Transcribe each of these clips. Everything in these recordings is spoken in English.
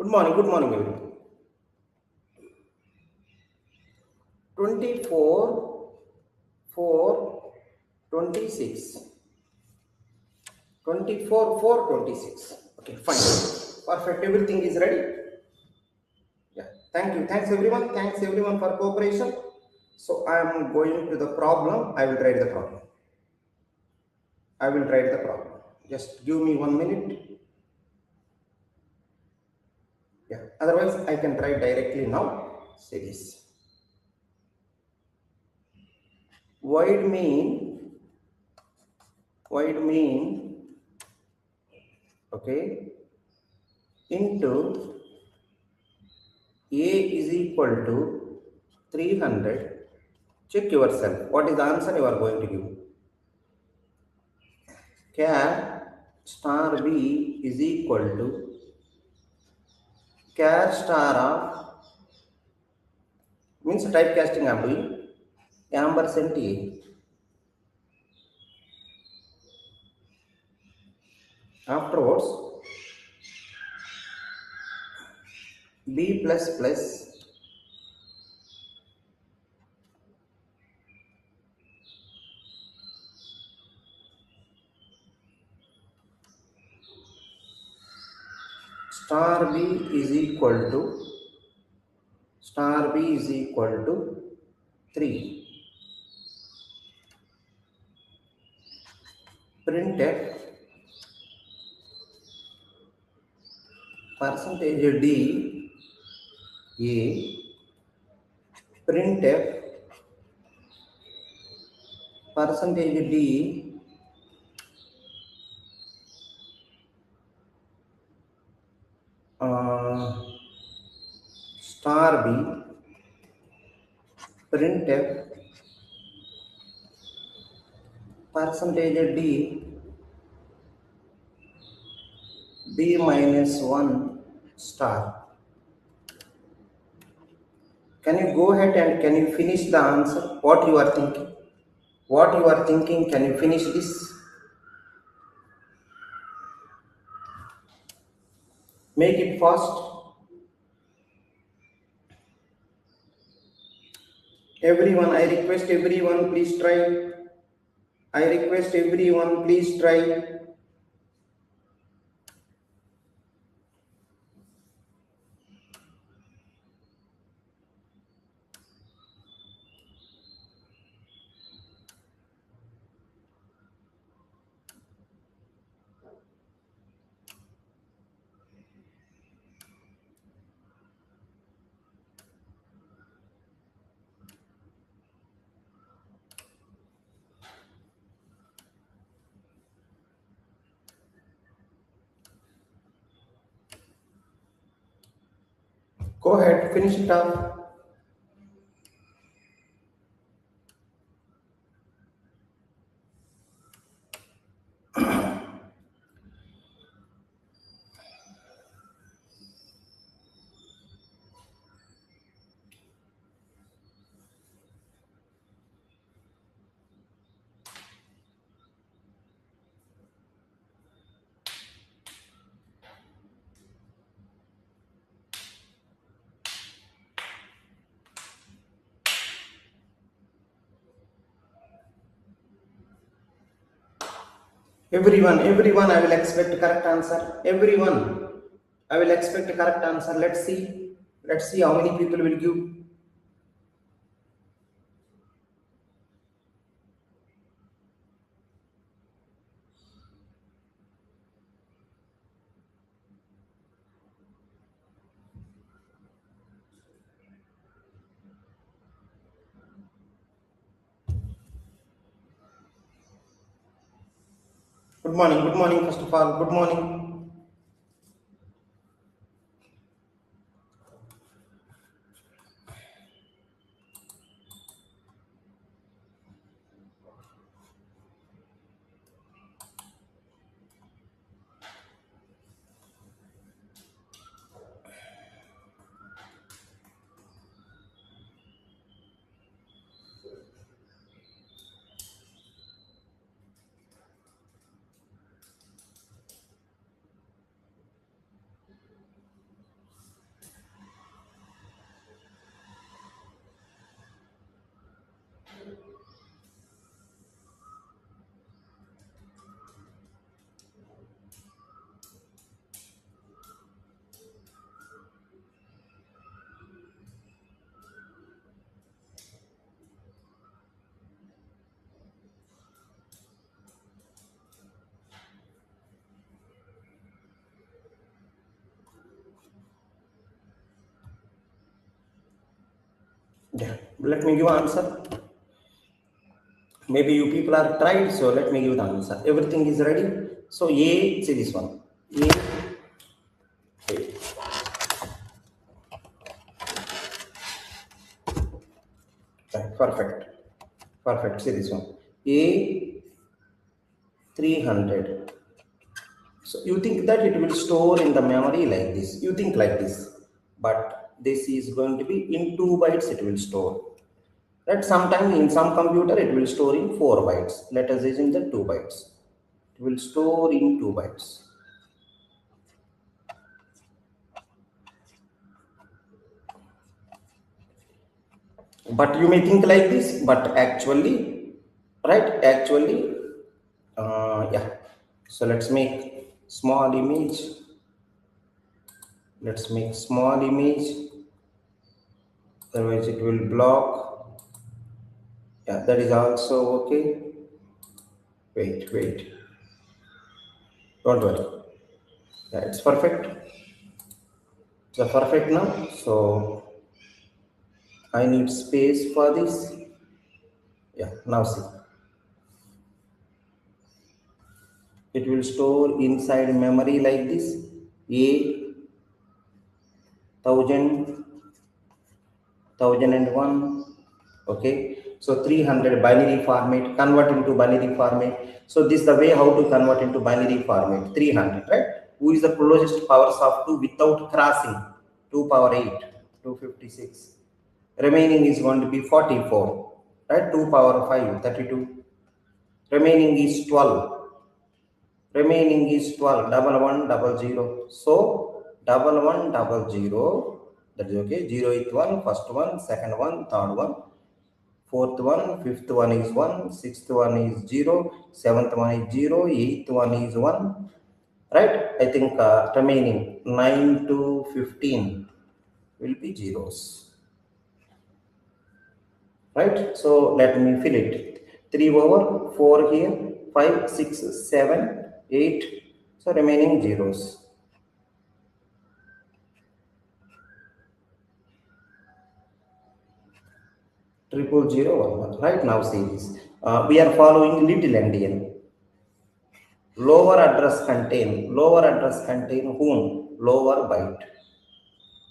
Good morning, everyone. 24, 4, 26. 24, 4, 26. Okay, fine. Perfect. Everything is ready. Yeah. Thank you. Thanks everyone. Thanks everyone for cooperation. So I am going to the problem. I will write the problem. Just give me 1 minute. Yeah. Otherwise, I can write directly now. Say this. Void mean, okay, into A is equal to 300. Check yourself. What is the answer you are going to give? Char star B is equal to char star of, means typecasting I am doing, ampersand A. Afterwards, B plus plus star B is equal to 3. Printf percentage D A, printf percentage D star B, printf percentage D B minus 1 star. Can you go ahead and can you finish the answer? What you are thinking? Can you finish this? Make it fast. Everyone, I request everyone, please try. Go ahead, finish it up. Everyone, I will expect correct answer. Everyone, I will expect a correct answer. Let's see how many people will give. Good morning, first of all. Good morning. Let me give answer. Maybe you people are tried, so let me give the answer. Everything is ready. So A, see this one. A. Right, perfect. Perfect. See this one. A 300. So you think that it will store in the memory like this. You think like this. But this is going to be in 2 bytes it will store. That sometime in some computer it will store in 4 bytes. Let us assume the 2 bytes. It will store in 2 bytes. But you may think like this, but actually, right? Actually, yeah. So let's make small image. Let's make small image. Otherwise, it will block. Yeah, that is also okay. Wait. Don't worry. Yeah, it's perfect. It's perfect now. So I need space for this. Yeah, now see. It will store inside memory like this. A 1001. Okay. So 300 binary format, convert into binary format. So this is the way how to convert into binary format. 300, right? Who is the closest powers of 2 without crossing? 2 power 8, 256. Remaining is going to be 44, right? 2 power 5, 32. Remaining is 12. Remaining is 12, 1100. So 1100, that is okay. 0th one, first one, second one, third one, fourth one, fifth one is 1, sixth one is 0, seventh one is 0, eighth one is 1, right? I think remaining 9 to 15 will be zeros, right? So let me fill it. 3 over 4 here, 5, 6, 7, 8, so remaining zeros. Triple 0, 1, right? Now see this. We are following little endian. Lower address contain whom? Lower byte.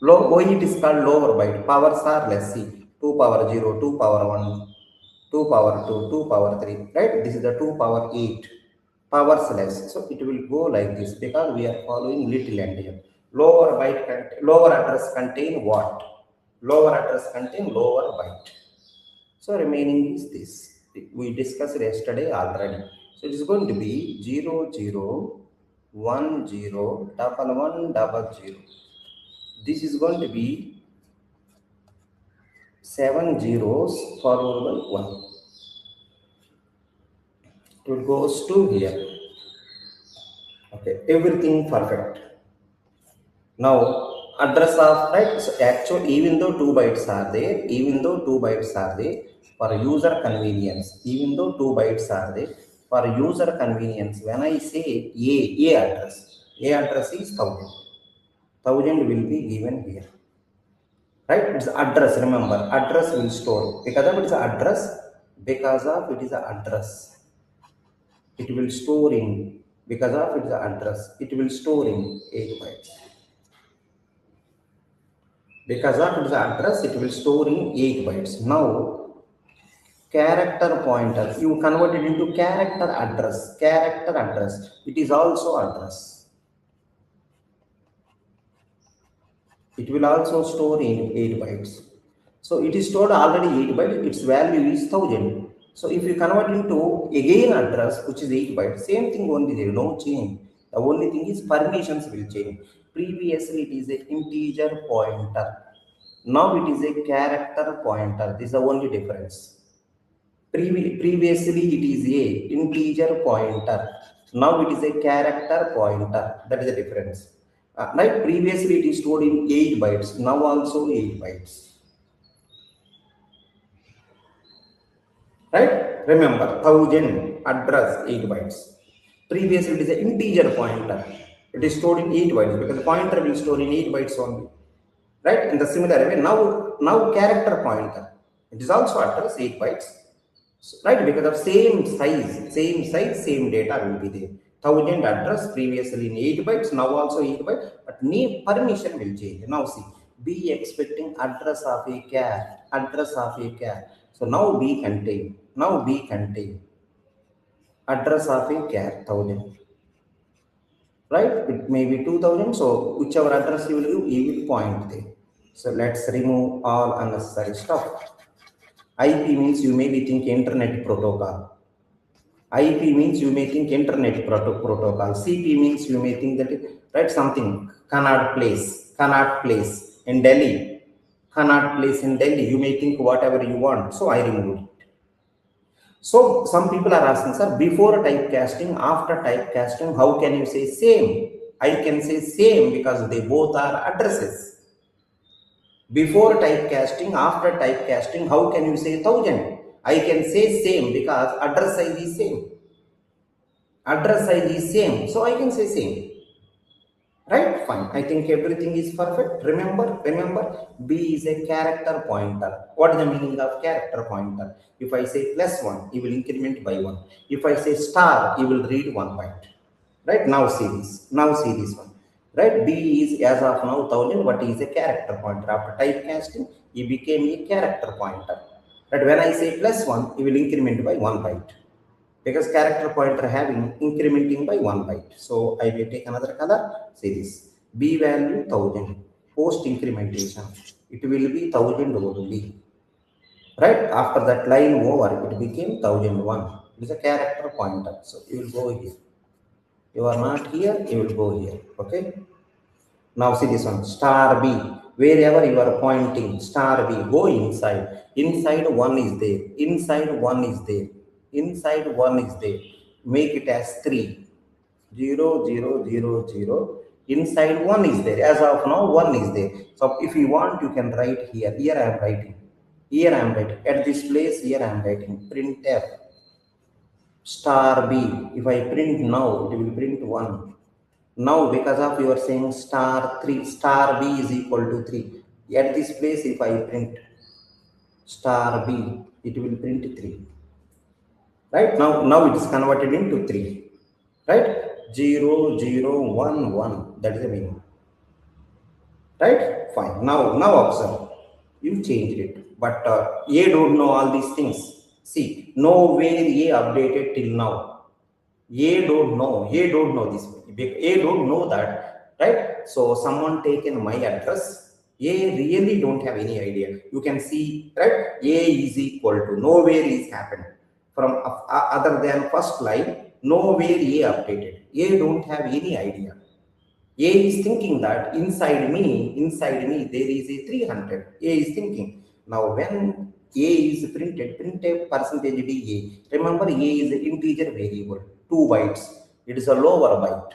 Why it is called lower byte? Powers are less. See, 2 power 0, 2 power 1, 2 power 2, 2 power 3, right? This is the 2 power 8. Powers less. So it will go like this because we are following little endian. Lower address contain what? Lower address contain lower byte. So remaining is this. We discussed yesterday already. So it is going to be 0, 0, 1, 0, 1, 1, 0. This is going to be 7 zeros followed by 1. It will goes to here. Okay, everything perfect. Now address of, right? So actually, even though 2 bytes are there, for user convenience, for user convenience, when I say A address is 1000. 1000 will be given here, right? It's address. Remember, address will store because of its address. It will store in, because of its address. It will store in 8 bytes. Because of its address, it will store in 8 bytes. Now, character pointer, you convert it into character address. It is also address. It will also store in 8 bytes. So it is stored already 8 bytes. Its value is 1000. So if you convert into again address, which is 8 bytes, same thing only, there no change. The only thing is permissions will change. Previously it is an integer pointer. Now it is a character pointer. This is the only difference. Previously it is a integer pointer. Now it is a character pointer. That is the difference. Right? Previously it is stored in 8 bytes. Now also 8 bytes. Right? Remember, 1000 address 8 bytes. Previously it is an integer pointer. It is stored in 8 bytes because the pointer will store in 8 bytes only. Right? In the similar way, now character pointer. It is also address 8 bytes. So, right, because of same size, same data will be there. 1000 address previously in 8 bytes, now also 8 bytes, but name permission will change. Now see, be expecting address of a char, address of a char. So now B contain, address of a char 1000, right? It may be 2000. So whichever address you will give, you will point there. So let's remove all unnecessary stuff. IP means you may be thinking internet protocol. IP means you may think internet protocol. CP means you may think that, right, something cannot place in Delhi, cannot place in Delhi. You may think whatever you want. So I removed it. So some people are asking, sir, before typecasting, after typecasting, how can you say same? I can say same because they both are addresses. Before typecasting, after typecasting, how can you say 1000? I can say same because address size is same. Address size is same, so I can say same. Right? Fine. I think everything is perfect. Remember, B is a character pointer. What is the meaning of character pointer? If I say +1, it will increment by 1. If I say star, it will read 1 byte. Right? Now see this. Now see this one. Right? B is as of now 1000. What is a character pointer? After typecasting, it became a character pointer. But when I say +1, it will increment by 1 byte. Because character pointer having incrementing by 1 byte. So I will take another color. Say this. B value 1000. Post incrementation. It will be 1000 only. Right? After that line over, it became 1001. It is a character pointer. So you will go here. You are not here, you will go here. Okay? Now see this one. Star B. Wherever you are pointing, star B, go inside. Inside 1 is there. Inside 1 is there. Inside 1 is there. Make it as 3. 0, 0, 0, 0. Inside 1 is there. As of now, 1 is there. So if you want, you can write here. Here I am writing. Here I am writing. At this place, here I am writing. Printf. Star B. If I print now, it will print 1. Now, because of you are saying star 3, star B is equal to 3. At this place, if I print star B, it will print 3. Right? Now it is converted into 3. Right? 0, 0, 1, 1. That is the meaning. Right? Fine. Now observe. You changed it. But A don't know all these things. See, nowhere A updated till now. A don't know this. A don't know that, right? So someone taken my address. A really don't have any idea. You can see, right? A is equal to nowhere is happened from other than first line. Nowhere A updated. A don't have any idea. A is thinking that inside me, there is a 300. A is thinking. Now when A is printed, print a percentage DA. Remember, A is an integer variable, 2 bytes. It is a lower byte.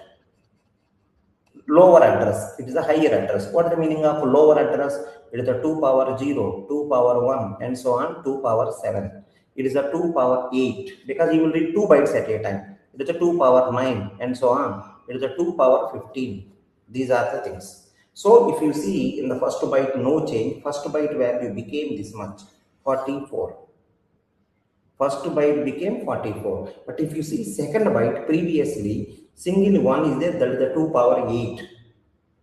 Lower address. It is a higher address. What is the meaning of lower address? It is a 2 power 0, 2 power 1, and so on, 2 power 7. It is a 2 power 8 because you will read 2 bytes at a time. It is a 2 power 9, and so on. It is a 2 power 15. These are the things. So if you see in the first byte, no change. First byte value became this much, 44. First byte became 44. But if you see second byte, previously single 1 is there, that is the 2 power 8.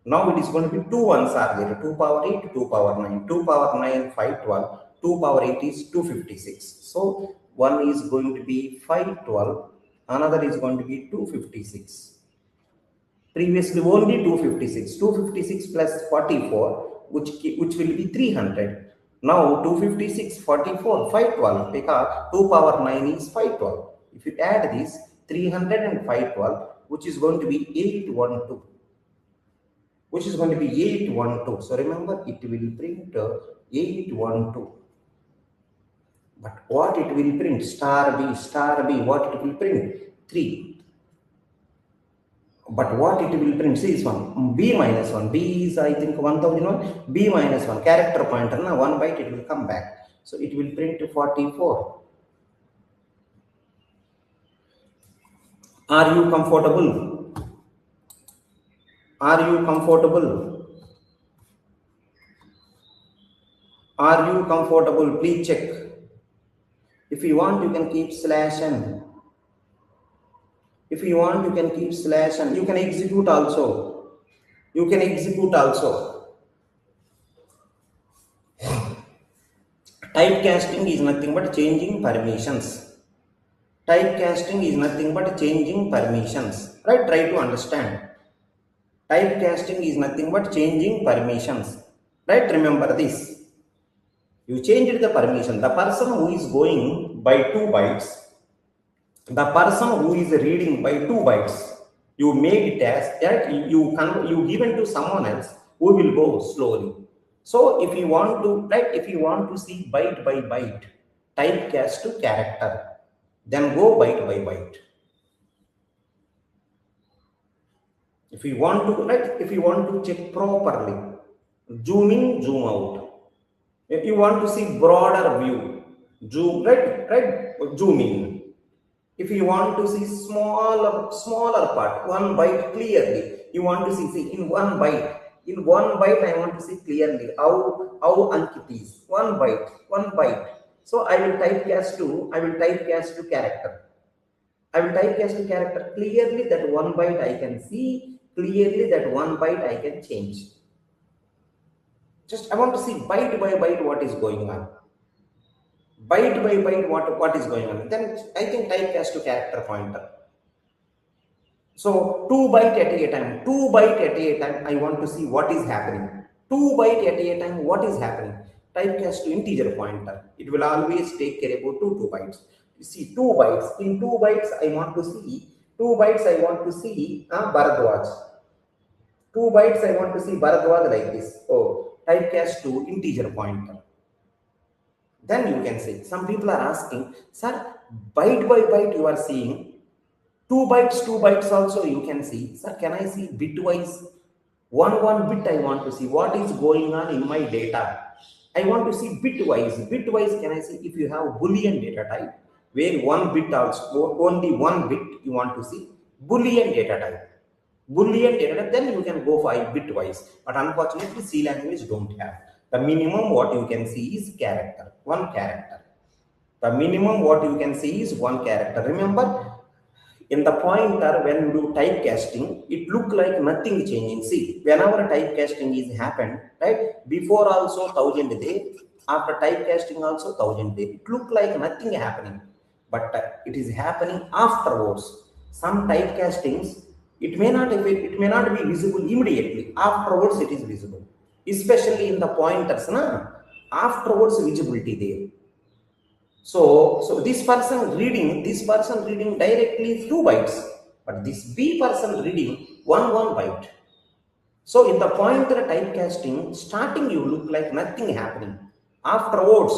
Now it is going to be 2 ones are there, 2 power 8, 2 power 9, 2 power 9, 512, 2 power 8 is 256. So one is going to be 512, another is going to be 256. Previously only 256. 256 plus 44, which will be 300. Now 256, 44, 512, because 2 power 9 is 512. If you add this, 300 and 512, which is going to be 812. Which is going to be 812. So remember, it will print 812. But what it will print? Star B, what it will print? 3. But what it will print? See this one, B minus 1. B is, I think, 1001. B minus 1, character pointer. Now 1 byte, it will come back. So it will print 44. Are you comfortable? Are you comfortable? Are you comfortable? Please check. If you want, you can keep /n. If you want, you can keep /n. You can execute also. You can execute also. Typecasting is nothing but changing permissions. Typecasting is nothing but changing permissions. Right? Try to understand. Typecasting is nothing but changing permissions. Right? Remember this. You changed the permission. The person who is going by 2 bytes, the person who is reading by 2 bytes, you made it as that you given to someone else who will go slowly. So if you want to, right, if you want to see byte by byte, typecast to character, then go byte by byte. If you want to, right, if you want to check properly, zoom in, zoom out. If you want to see broader view, zoom, right, zoom in. If you want to see smaller part, 1 byte clearly, you want to see in 1 byte. In 1 byte, I want to see clearly how Ankit is. 1 byte, 1 byte. So I will typecast to character. I will typecast to character clearly, that 1 byte I can see, clearly that 1 byte I can change. Just I want to see byte by byte what is going on. Byte by byte what is going on. Then I can typecast to character pointer. So 2 byte at a time, 2 byte at a time, I want to see what is happening. 2 byte at a time, what is happening? Typecast to integer pointer. It will always take care about 2 bytes. You see 2 bytes. In 2 bytes, I want to see Bharadwaj. 2 bytes, I want to see Bharadwaj like this. Oh, typecast to integer pointer. Then you can say, some people are asking, sir, byte by byte you are seeing, 2 bytes also you can see. Sir, can I see bitwise? One bit I want to see what is going on in my data. I want to see bitwise. Bitwise, can I see if you have Boolean data type, where 1 bit also, only 1 bit you want to see, Boolean data type. Boolean data type, then you can go for bitwise. But unfortunately, C language don't have. The minimum what you can see is character, 1 character. The minimum what you can see is 1 character. Remember, in the pointer, when you do typecasting, it look like nothing changing. See, whenever typecasting is happened, right, before also 1000 day, after typecasting also 1000 day, it look like nothing happening, but it is happening afterwards. Some typecastings, it may not be visible immediately. Afterwards, it is visible, especially in the pointers. Afterwards, visibility there. So this person reading directly 2 bytes, but this B person reading 1 byte. So in the pointer typecasting, starting you look like nothing happening. Afterwards,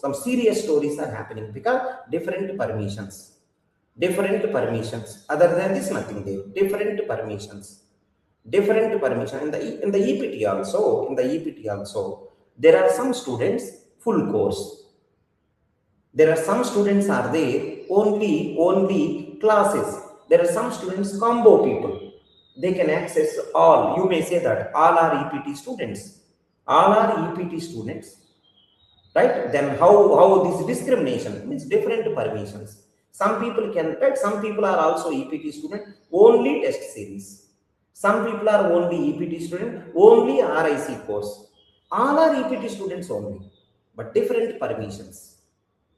some serious stories are happening because different permissions. Other than this, nothing there. Different permissions. In the EPT also, there are some students full course. There are some students are there only classes. There are some students combo people. They can access all. You may say that all are EPT students. All are EPT students, right? Then how this discrimination means different permissions. Some people can, right? Some people are also EPT student only test series. Some people are only EPT student only RIC course. All are EPT students only, but different permissions.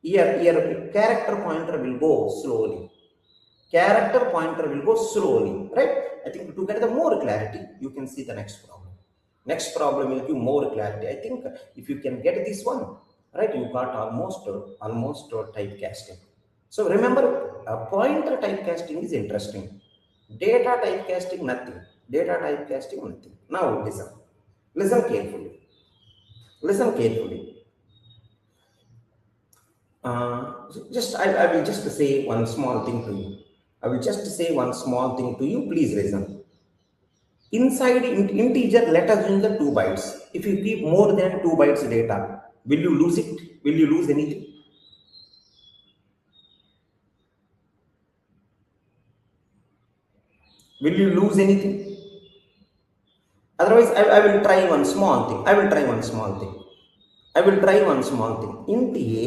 Here character pointer will go slowly. Character pointer will go slowly, right? I think to get the more clarity, you can see the next problem. Next problem will give more clarity. I think if you can get this one, right, you got almost typecasting. So remember, pointer typecasting is interesting. Data typecasting, nothing. Now listen carefully. I will just say one small thing to you. Please listen. Inside integer, let us use the 2 bytes. If you keep more than 2 bytes data, will you lose it? Will you lose anything? Will you lose anything? Otherwise, I will try one small thing. I will try one small thing. Int A,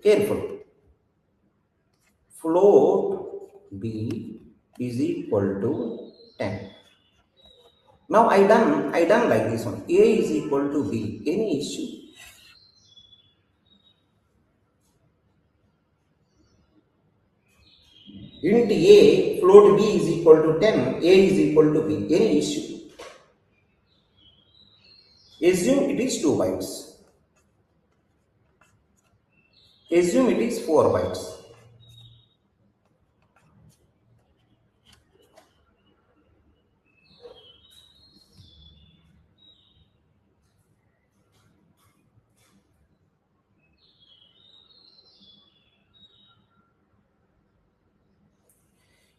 careful. Float B is equal to 10. Now I done like this one. A is equal to B. Any issue? Int A, float B is equal to 10. A is equal to B. Any issue? Assume it is 2 bytes. Assume it is 4 bytes.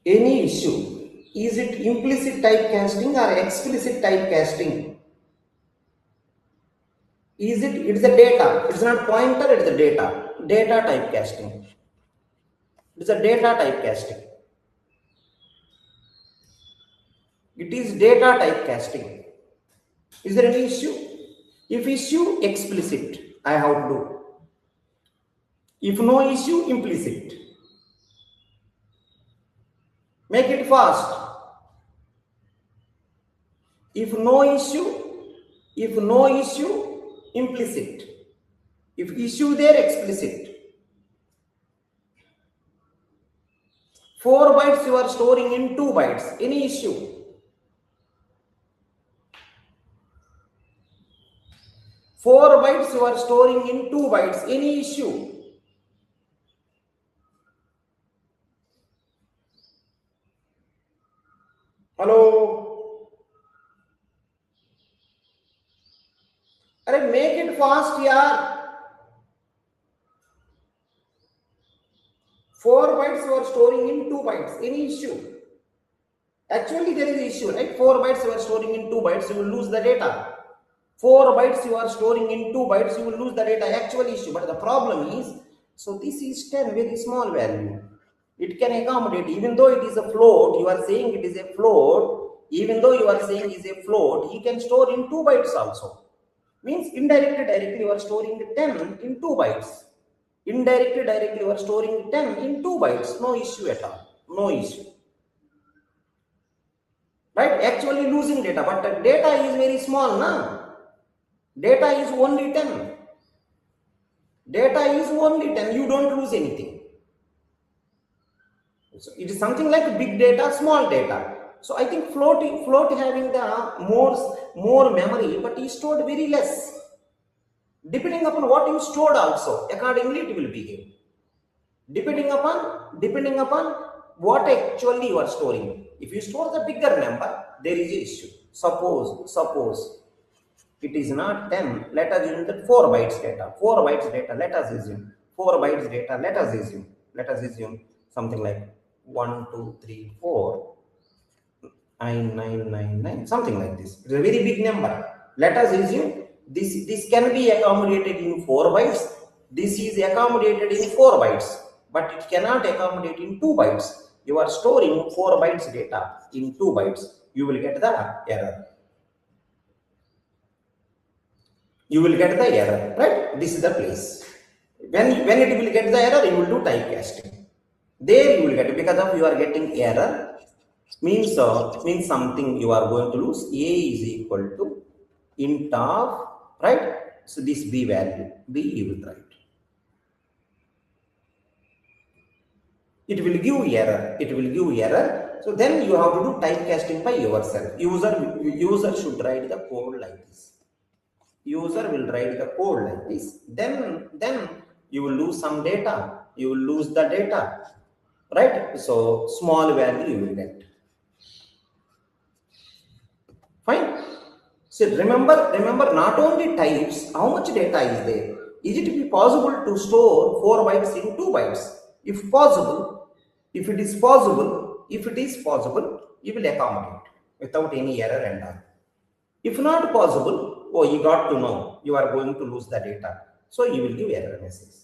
Any issue? Is it implicit typecasting or explicit typecasting? It's a data. It's not pointer, it's a data. Data typecasting. It's a data typecasting. It is data typecasting. Is there any issue? If issue, explicit, I have to do. If no issue, implicit. Make it fast. If no issue, implicit. If issue there, explicit. 4 bytes you are storing in 2 bytes. Any issue? Four bytes you are storing in 2 bytes. Any issue? Hello? Arey, make it fast, yaar. 4 bytes you are storing in 2 bytes. Any issue? Actually, there is an issue, right? 4 bytes you are storing in 2 bytes, you will lose the data. 4 bytes you are storing in 2 bytes, you will lose the data. Actual issue. But the problem is, so this is 10, very small value. It can accommodate, even though it is a float, you are saying it is a float, even though you are saying it is a float, he can store in 2 bytes also. Means indirectly, directly you are storing 10 in 2 bytes. Indirectly, directly you are storing 10 in 2 bytes. No issue at all. No issue. Right? Actually losing data, but the data is very small, na? Data is only 10. Data is only 10. You don't lose anything. So it is something like big data, small data. So I think float having the more memory, but is stored very less. Depending upon what you stored also, accordingly it will behave. Depending upon what actually you are storing. If you store the bigger number, there is an issue. Suppose it is not 10. Let us assume that 4 bytes data. 4 bytes data. Let us assume 4 bytes data. Let us assume something like 1, 2, 3, 4, 9, 9, 9, 9, something like this. It's a very big number. Let us assume this can be accommodated in 4 bytes. This is accommodated in 4 bytes, but it cannot accommodate in 2 bytes. You are storing 4 bytes data in 2 bytes. You will get the error. You will get the error, right? This is the place. When it will get the error, you will do typecasting. There you will get, because of you are getting error, means something you are going to lose. A is equal to int of, right? So this B value, B you will write. It will give error. So then you have to do typecasting by yourself. User should write the code like this. User will write the code like this. Then you will lose some data. You will lose the data, right? So small value you will get. Fine. So remember not only types, how much data is there? Is it possible to store 4 bytes in 2 bytes? If it is possible, you will accommodate without any error and all. If not possible, you got to know you are going to lose the data. So you will give error message.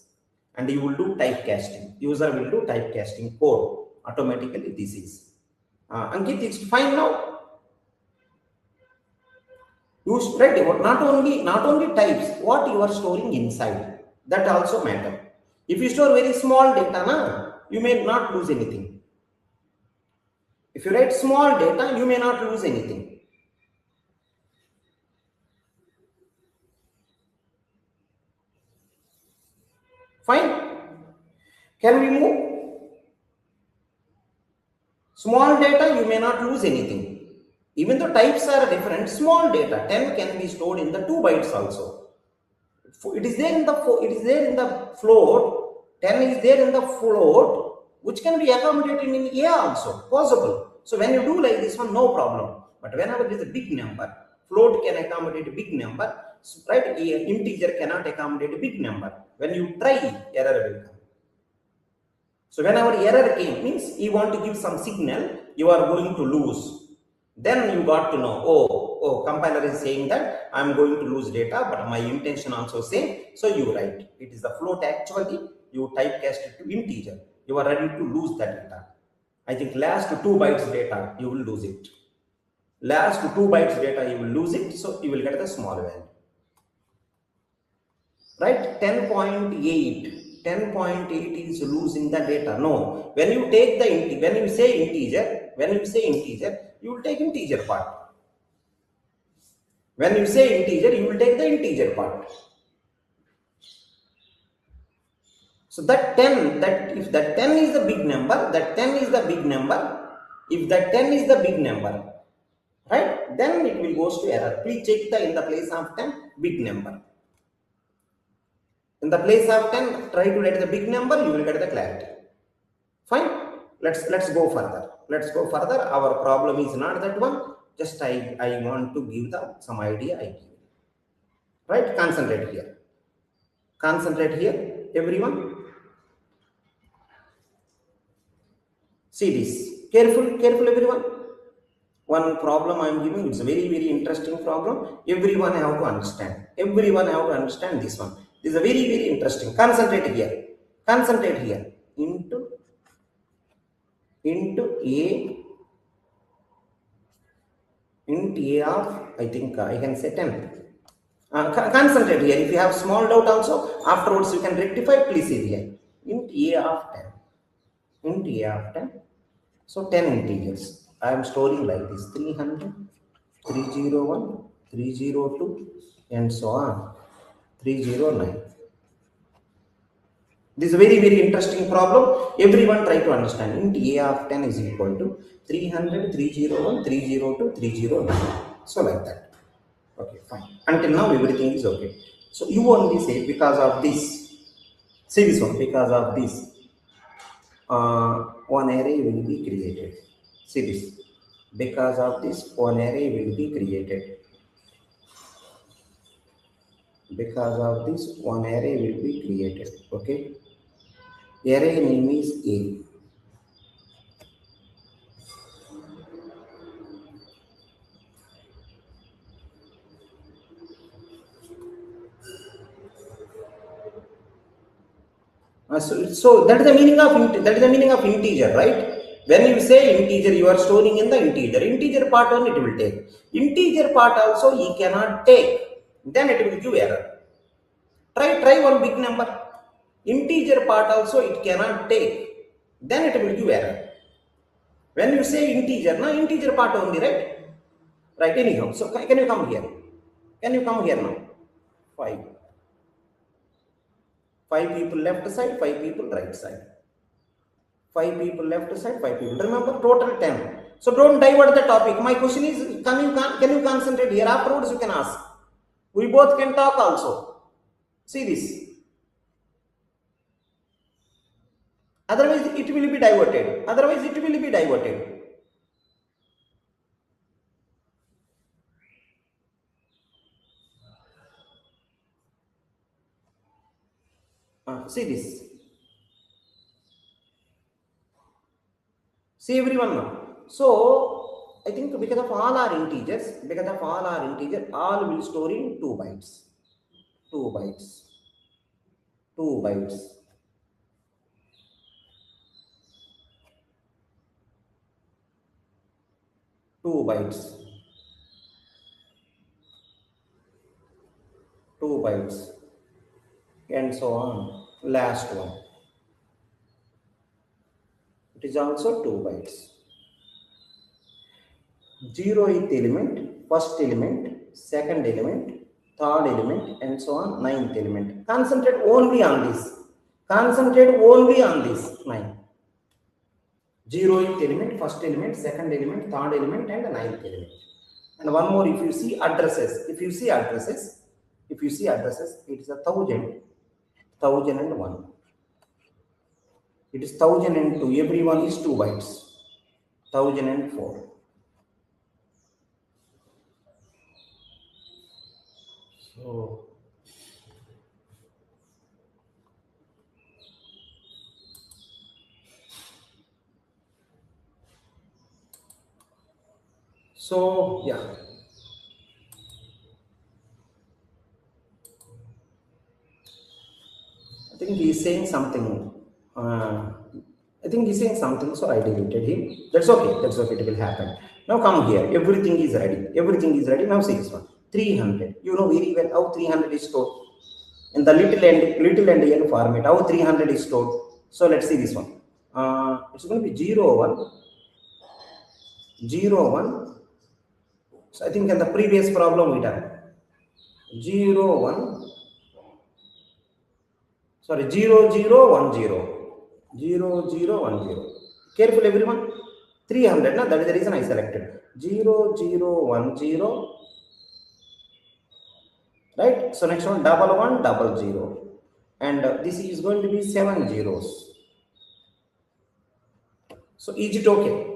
And you will do typecasting. User will do typecasting code. Automatically this is. Ankit, it's fine now? Right, not only types, what you are storing inside, that also matter. If you store very small data, you may not lose anything. If you write small data, you may not lose anything. Fine. Can we move? Small data, you may not lose anything. Even though types are different, small data 10 can be stored in the 2 bytes also. It is there in the float. 10 is there in the float, which can be accommodated in A also, possible. So when you do like this one, no problem. But whenever it is a big number, float can accommodate a big number, right? Integer cannot accommodate a big number. When you try, error will come. So whenever error came, means you want to give some signal, you are going to lose. Then you got to know, oh, compiler is saying that I'm going to lose data, but my intention also same. So you write, it is the float actually, you typecast it to integer. You are ready to lose that data. I think last 2 bytes data, you will lose it. Last 2 bytes data, you will lose it. So you will get the small value. Right? 10.8 is losing the data. No, when you take the when you say integer, you will take integer part. When you say integer, you will take the integer part. So that 10, that if that 10 is the big number, that 10 is the big number. If that 10 is the big number, right, then it will goes to error. Please check the in the place of 10 big number. In the place of 10, try to write the big number, you will get the clarity. Fine. Let's go further. Let's go further. Our problem is not that one. Just I want to give the some idea. I give. Right? Concentrate here. Concentrate here, everyone. See this. Careful, everyone. One problem I am giving, it's a very, very interesting problem. Everyone have to understand. Everyone have to understand this one. This is a very, very interesting. Concentrate here. Concentrate here. Into A of, I think I can say 10. Concentrate here. If you have small doubt also, afterwards you can rectify. Please see here. Int A of 10. Int A of 10. So 10 integers. I am storing like this: 300, 301, 302, and so on. 309. This is a very, very interesting problem. Everyone try to understand. Int A of 10 is equal to 300, 301, 302, 309. So like that. Okay, fine. Until now, everything is okay. So you only say because of this. See this one. Because of this, one array will be created. See this. Because of this, one array will be created. Because of this, one array will be created. Okay. Array name is A. So that is the meaning of integer, right? When you say integer, you are storing in the integer. Integer part only it will take. Integer part also he cannot take. Then it will give error. Try one big number. Integer part also it cannot take. Then it will give error. When you say integer, integer part only, right? Right. Anyhow, so can you come here? Can you come here now? 5. 5 people left side, 5 people right side. 5 people left side, 5 people. Remember, total 10. So don't divert the topic. My question is, can you concentrate here? Afterwards, you can ask. We both can talk also. See this. Otherwise, it will be diverted. See this. See everyone now. So I think because of all are integers, all will store in 2 bytes. 2 bytes. 2 bytes. 2 bytes. 2 bytes, and so on. Last one, it is also 2 bytes. 0th element, first element, second element, third element, and so on, 9th element. Concentrate only on this. Concentrate only on this 9. 0th element, first element, second element, third element, and 9th element. And one more, if you see addresses, it is 1000, 1001. It is 1002. Everyone is 2 bytes. 1004. So yeah. I think he's saying something. So I deleted him. That's okay. It will happen. Now come here. Everything is ready. Now see this one. 300. You know very well how 300 is stored in the little endian format. How 300 is stored. So let's see this one. It's going to be 0 1 0 1. So I think in the previous problem we done 0 1. Sorry, 0 0 1 0. 0 0 1 0. Careful everyone. 300, na? That is the reason I selected 0 0 1 0. Right? So next one 1 1 0 0. And this is going to be 7 zeros. So is it okay?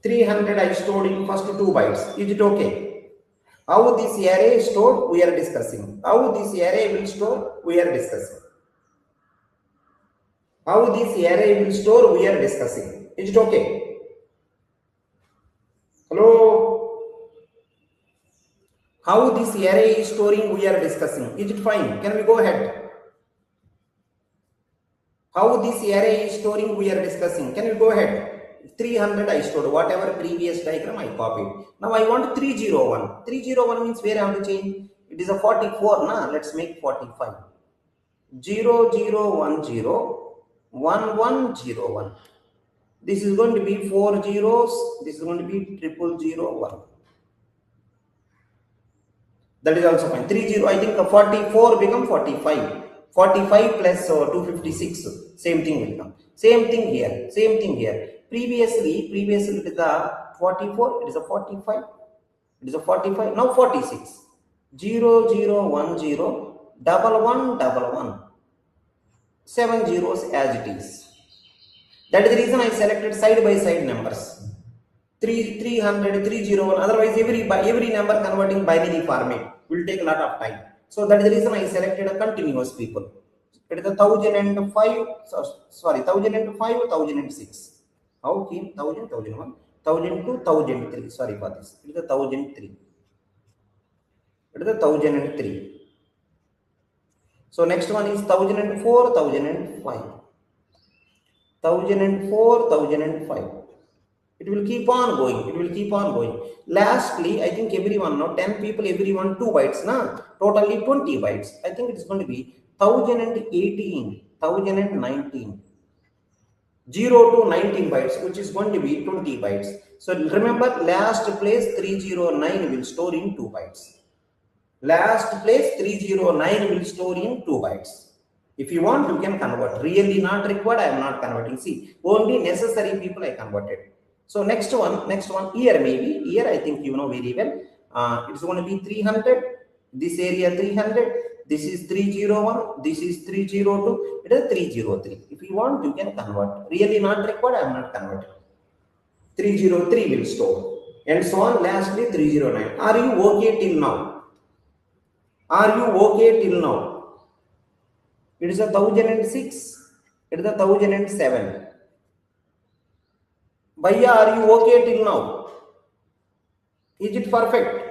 300 I stored in first 2 bytes. Is it okay? How this array is stored, we are discussing. How this array will store, we are discussing. How this array will store, we are discussing. Is it okay? Hello? How this array is storing, we are discussing. Is it fine? Can we go ahead? How this array is storing, we are discussing. Can we go ahead? 300 I stored, whatever previous diagram I copied. Now I want 301. 301 means where I have to change? It is a 44, na? Let's make 45. 0 0 1 0 1 1 0 1. This is going to be 4 zeros. This is going to be 0001. That is also fine. 30. I think 44 become 45. 45 plus 256. Same thing will come. Same thing here. Previously it is a 44. It is a 45. It is a 45. Now 46. 0 0 1 0 1 1 1. 7 zeros as it is. That is the reason I selected side by side numbers. 300, 301. Otherwise, every number converting binary format will take a lot of time. So that is the reason I selected a continuous people. It is 1005. Sorry, 1005, 1006. How came 1000, 1001, 1002, 1003. Sorry for this. It is 1003. It is 1003. So next one is 1004, 1005. 1004, 1005. It will keep on going. Lastly, I think everyone, now 10 people, everyone 2 bytes, na? Totally 20 bytes. I think it is going to be 1018, 1019. 0 to 19 bytes, which is going to be 20 bytes. So remember, last place 309 will store in 2 bytes. Last place 309 will store in 2 bytes. If you want, you can convert. Really not required, I am not converting. See, only necessary people I converted. So next one, here maybe. Here I think you know very well. It's going to be 300. This area 300. This is 301. This is 302. It is 303. If you want, you can convert. Really not required, I am not converting. 303 will store. And so on. Lastly, 309. Are you okay till now? It is 1006. It is 1007. Bhaiya, are you okay till now? Is it perfect?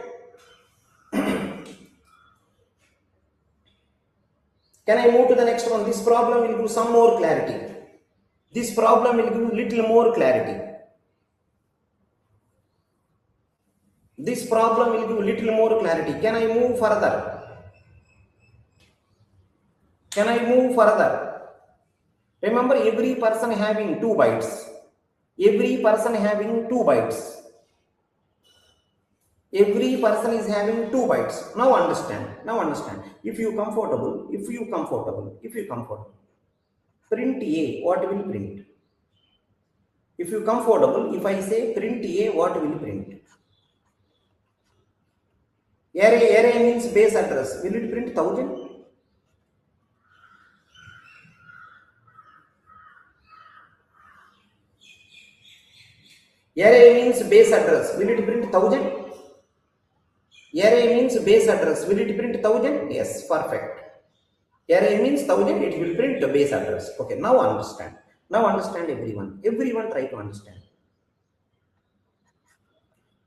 Can I move to the next one? This problem will give some more clarity. This problem will give little more clarity. Can I move further? Can I move further? Remember, every person having 2 bytes. Every person having 2 bytes. Every person is having 2 bytes. Now understand. Now understand. If you comfortable, print A, what will print? If you comfortable, if I say print A, what will print? Array means base address. Will it print 1000? Array means base address. Will it print 1000? Array means base address. Will it print 1000? Yes, perfect. Array means 1000. It will print the base address. Okay, now understand. Now understand everyone. Everyone try to understand.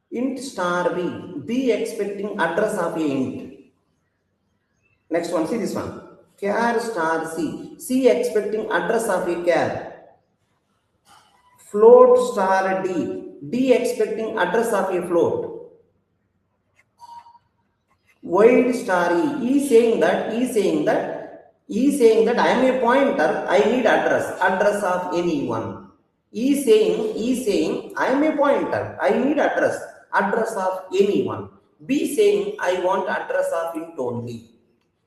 Int star B expecting address of a int. Next one, see this one. Char star C expecting address of a char. Float star D expecting address of a float. Void star E is saying that I am a pointer, I need address of anyone. E is saying I am a pointer, I need address of anyone. B saying I want address of int only.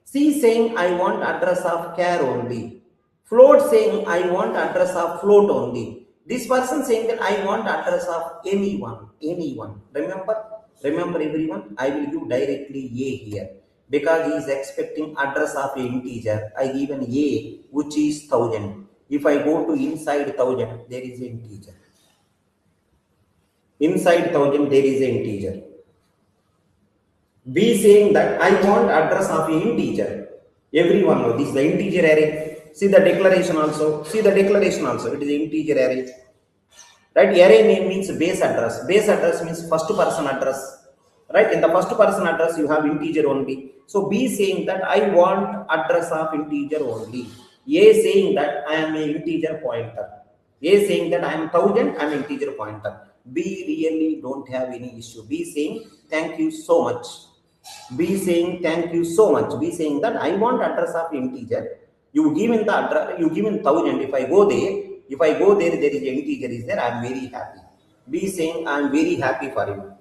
C saying I want address of char only. Float saying I want address of float only. This person saying that I want address of anyone. Remember everyone, I will give directly A here because he is expecting address of an integer. I give an A which is 1000. If I go to inside 1000, there is an integer. Inside 1000, there is an integer. B saying that I want address of an integer. Everyone knows this is the integer array. See the declaration also. It is an integer array. Right? Array name means base address. Base address means first person address. Right? In the first person address, you have integer only. So B saying that I want address of integer only. A saying that I am an integer pointer. A saying that I am 1000, I am an integer pointer. B really don't have any issue. B saying thank you so much. B saying thank you so much. B saying that I want address of integer. You give in the address, you give in 1000. If I go there, there is an integer is there. I am very happy. B saying I am very happy for you.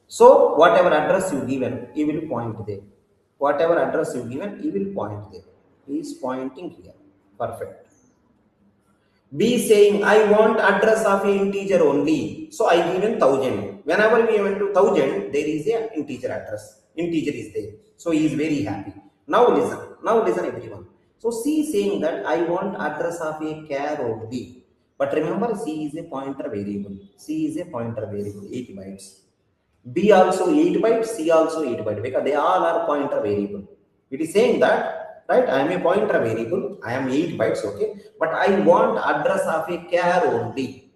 So whatever address you given, he will point there. Whatever address you given, he will point there. He is pointing here. Perfect. B saying I want address of an integer only. So I given 1000. Whenever we went to 1000, there is a integer address. Integer is there. So he is very happy. Now listen everyone. So C saying that I want address of a char only. But remember, C is a pointer variable. 8 bytes. B also 8 bytes, C also 8 bytes because they all are pointer variable. It is saying that, right, I am a pointer variable, I am 8 bytes, okay, but I want address of a char only.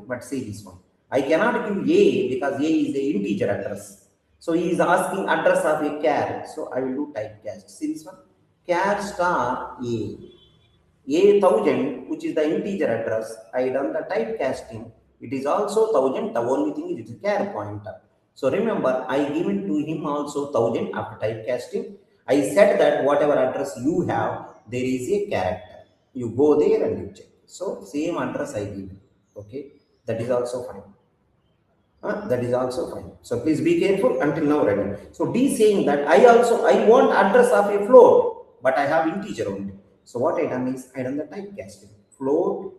But see this one. I cannot give A because A is a integer address. So he is asking address of a char. So I will do typecast. See this one. Char star A. A 1000, which is the integer address. I done the typecasting. It is also 1000. The only thing is it is char pointer. So remember, I given to him also 1000 after typecasting. I said that whatever address you have, there is a character. You go there and you check. So same address I give. Okay, that is also fine. So please be careful until now ready. So D saying that I want address of a float, but I have integer only. So what I done is I done the typecasting. Float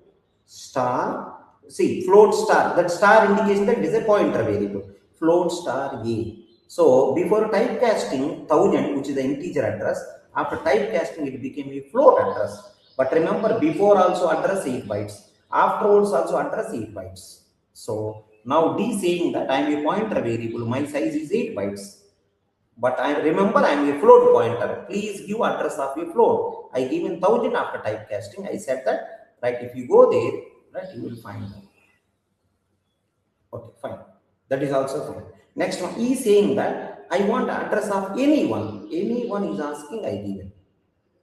star. See, float star. That star indicates that it is a pointer variable. Float star A. So before typecasting 1000, which is the integer address, after typecasting it became a float address. But remember, before also address 8 bytes. Afterwards also address 8 bytes. So now D saying that I am a pointer variable, my size is 8 bytes. But I am a float pointer. Please give address of a float. I give in 1000 after typecasting. I said that, right, if you go there, right, you will find that. Okay, fine. That is also fine. Next one, E saying that I want address of anyone. Anyone is asking, I give it.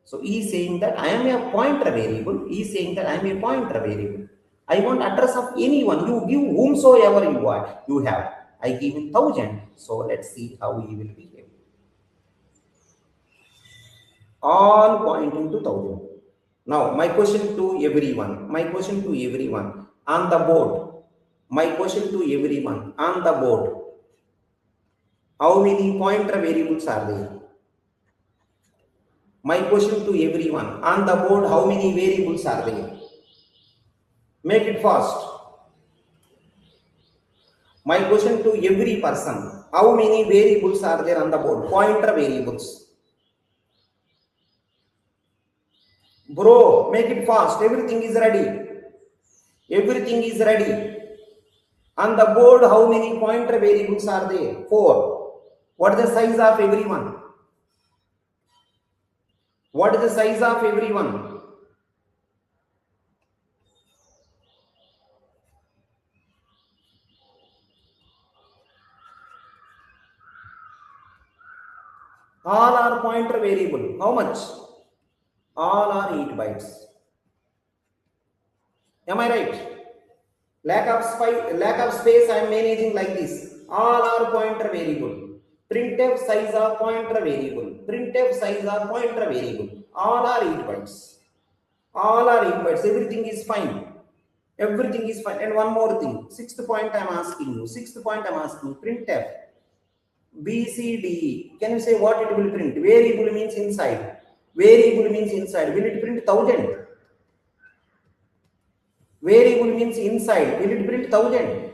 So E is saying that I am a pointer variable. E is saying that I am a pointer variable. I want address of anyone. You give whomsoever you have. I give in 1000. So let's see how he will behave. all pointing to 1000. Now my question to everyone, on the board, my question to everyone on the board, how many pointer variables are there? My question to everyone on the board, how many variables are there? Make it fast. My question to every person, how many variables are there on the board? Pointer variables. Bro, make it fast. Everything is ready. Everything is ready. On the board, how many pointer variables are there? 4. What is the size of everyone? What is the size of everyone? All are pointer variable. How much? All are 8 bytes. Am I right? Lack of space I am managing like this. All are pointer variable. Printf size of pointer variable. Printf size of pointer variable. All are 8 bytes. All are 8 bytes. Everything is fine. Everything is fine. And one more thing. Sixth point I am asking you. Printf B, C, D. Can you say what it will print? Variable means inside. Variable means inside. Will it print 1000? Variable means inside. Will it print 1000?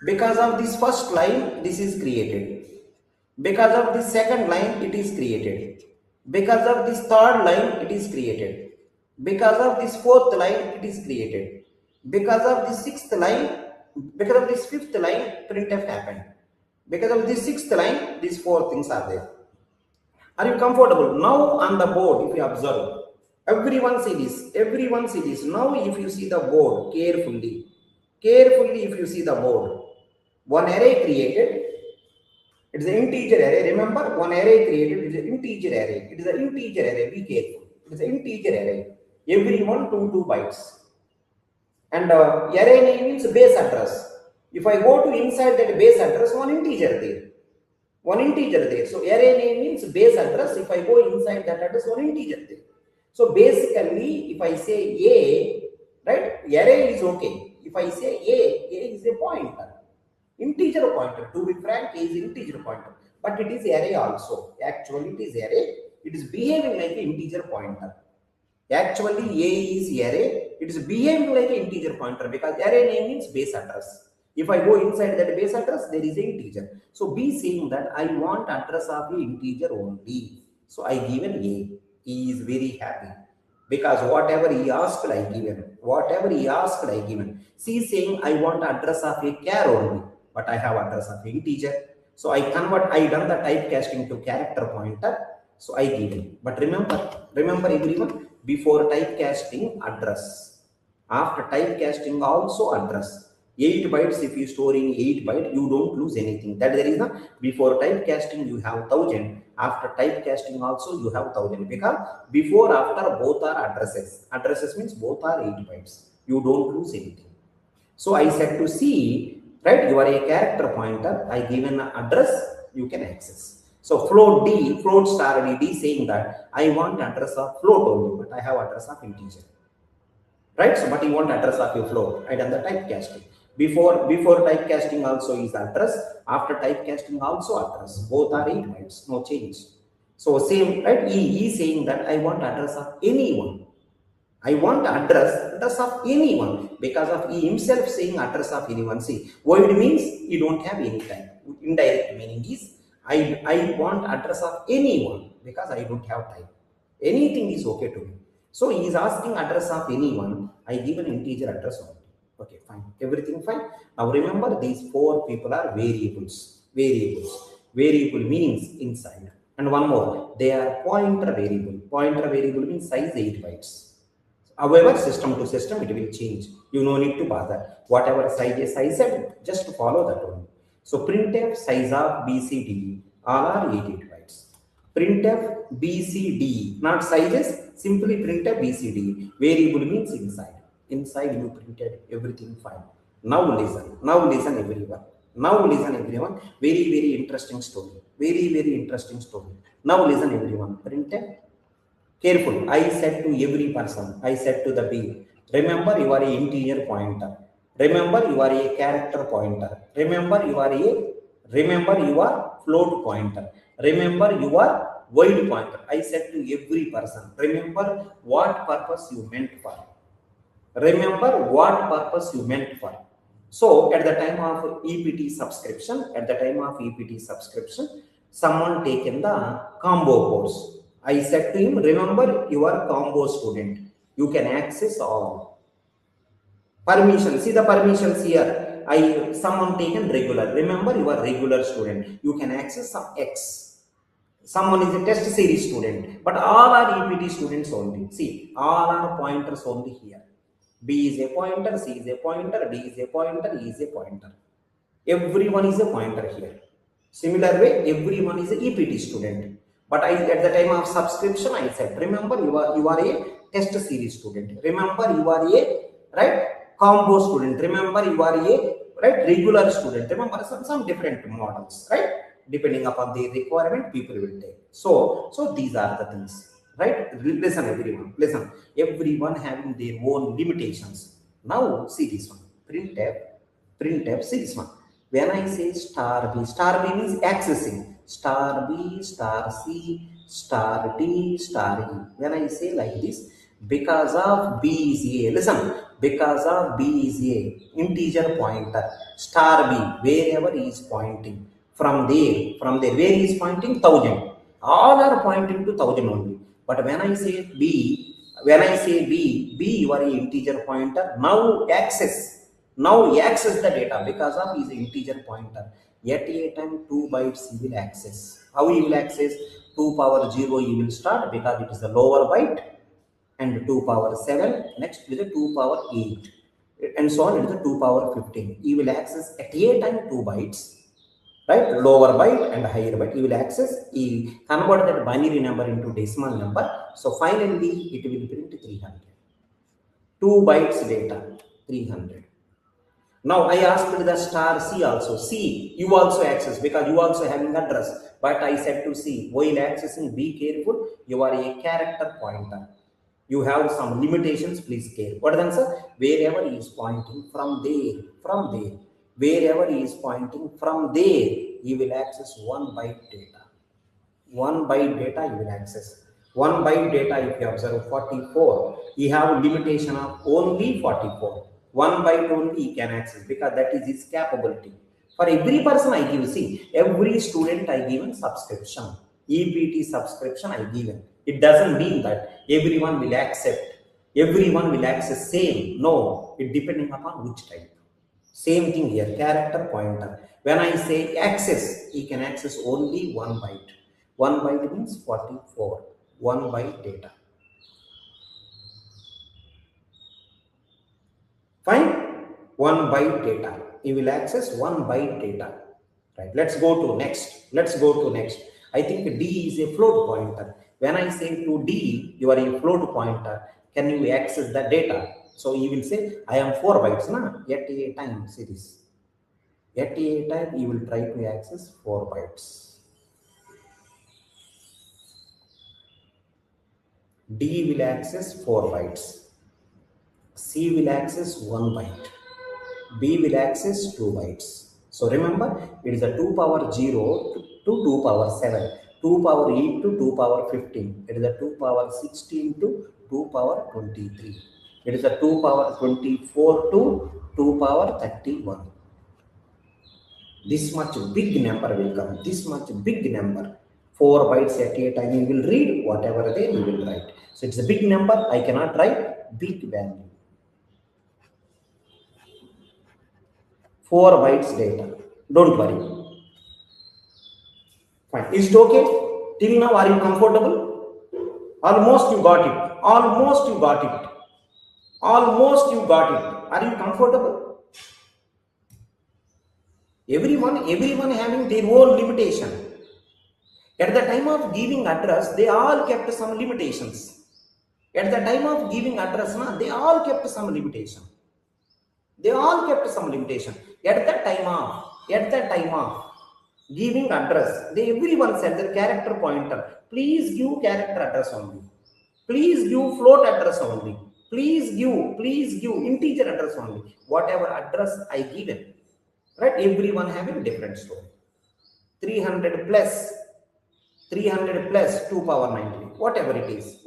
Because of this first line, this is created. Because of this second line, it is created. Because of this third line, it is created. Because of this fourth line, it is created. Because of this sixth line, because of this fifth line, printf happened. Because of this sixth line, these 4 things are there. Are you comfortable? Now on the board, if you observe, everyone see this. Everyone see this. Now if you see the board carefully, if you see the board, one array created. It is an integer array. Remember, one array created. It is an integer array. It is an integer array. Be careful. It is an integer array. Every one 2 bytes. And array name means base address. If I go to inside that base address, one integer there. One integer there. So array name means base address. If I go inside that address, one integer there. So basically, if I say A, right, array is okay. If I say A is a pointer. Integer pointer. To be frank, A is integer pointer. But it is array also. Actually, it is array. It is behaving like an integer pointer. Actually, A is array. It is behaving like an integer pointer because array name means base address. If I go inside that base address, there is an integer. So B saying that I want address of the integer only. So I given A. He is very happy because whatever he asked, I given. Whatever he asked, I given. C saying I want address of a char only, but I have address of integer. So I done the typecasting to character pointer. So I given. But remember everyone, before typecasting address, after typecasting also address. 8 bytes, if you store in 8 bytes, you don't lose anything. That there is the before typecasting you have 1000. After typecasting also you have 1000 because before after both are addresses. Addresses means both are 8 bytes. You don't lose anything. So I said to C, right, you are a character pointer. I given an address, you can access. So float star D saying that I want address of float only, but I have address of integer. Right? So, but you want address of your float. I done the typecasting. Before typecasting also is address. After typecasting also address. Both are 8 bytes. No change. So same, right? E is saying that I want address of anyone. I want address of anyone because of E himself saying address of anyone. See, void means you don't have any type. Indirect meaning is I want address of anyone because I don't have type. Anything is okay to me. So he is asking address of anyone. I give an integer address only. Okay, fine. Everything fine. Now remember, these 4 people are variables. Variable means inside. And one more, they are pointer variable. Pointer variable means size 8 bytes. However, system to system, it will change. You no need to bother. Whatever size I said, just follow that one. So printf size of BCD all are 88 bytes. Printf BCD, not sizes, simply printf BCD. Variable means inside. Inside you printed everything fine. Now listen everyone. Now listen everyone. Very, very interesting story. Very, very interesting story. Now listen everyone. Printf. Careful. I said to every person. I said to the B. Remember you are a integer pointer. Remember you are a character pointer. Remember you are float pointer. Remember you are void pointer. I said to every person. Remember what purpose you meant for. Remember what purpose you meant for. So at the time of EPT subscription, someone taken the combo course. I said to him, remember you are combo student, you can access all permission. See the permissions here. Someone taken regular, remember you are regular student, you can access some X. Someone is a test series student, but all are EPT students only. See, all are pointers only here. B is a pointer, C is a pointer, D is a pointer, E is a pointer. Everyone is a pointer here. Similar way, everyone is a EPT student. But at the time of subscription, I said, remember you are a test series student. Remember you are a right combo student. Remember you are a right regular student. Remember some different models, right? Depending upon the requirement, people will take. So these are the things. Right? Listen everyone. Listen. Everyone having their own limitations. Now see this one. Printf. See this one. When I say star B means accessing. Star B, star C, star D, star E. When I say like this, because of B is A. Listen. Because of B is A. Integer pointer. Star B, wherever he is pointing. From there, where he is pointing? 1000. All are pointing to 1000 only. But when I say B, you are an integer pointer. Now access the data because of his integer pointer. At a time 2 bytes he will access. How he will access? 2 power 0 he will start because it is the lower byte, and 2 power 7. Next is the 2 power 8, and so on. It is the 2 power 15. He will access at a time 2 bytes. Right, lower byte and higher byte. He will access. He convert that binary number into decimal number. So finally, it will print 300. 2 bytes data, 300. Now I asked the star C also. C, you also access because you also having address. But I said to C, while accessing, be careful. You are a character pointer. You have some limitations. Please care. What is the answer? Wherever he is pointing, from there. Wherever he is pointing, from there, he will access 1 byte data. 1 byte data he will access. 1 byte data, if you observe 44, he have limitation of only 44. 1 byte only he can access because that is his capability. For every person I give, see, every student I give in subscription. EPT subscription I given. It doesn't mean that everyone will accept. Everyone will access same. No, it depending upon which type. Same thing here, character pointer. When I say access, he can access only 1 byte. 1 byte means 44. 1 byte data. Fine? 1 byte data. He will access 1 byte data. Right. Let's go to next. I think D is a float pointer. When I say to D, you are a float pointer. Can you access the data? So he will say, I am 4 bytes. At a time, see this. At a time, he will try to access 4 bytes. D will access 4 bytes. C will access 1 byte. B will access 2 bytes. So remember, it is a 2 power 0 to 2 power 7. 2 power 8 to 2 power 15. It is a 2 power 16 to 2 power 23. It is a 2 power 24 to 2 power 31. This much big number will come. This much big number. 4 bytes at a time. You will read whatever there you will write. So it's a big number. I cannot write big value. 4 bytes data. Don't worry. Fine. Is it okay? Till now, are you comfortable? Almost you got it. Are you comfortable? Everyone having their own limitation. At the time of giving address, they all kept some limitations. At the time of giving address, they all kept some limitation. They all kept some limitation. At that time of giving address, everyone said that character pointer, please give character address only. Please give float address only. Please give integer address only. Whatever address I given, right? Everyone having different story. 300 plus 2 power 90, whatever it is,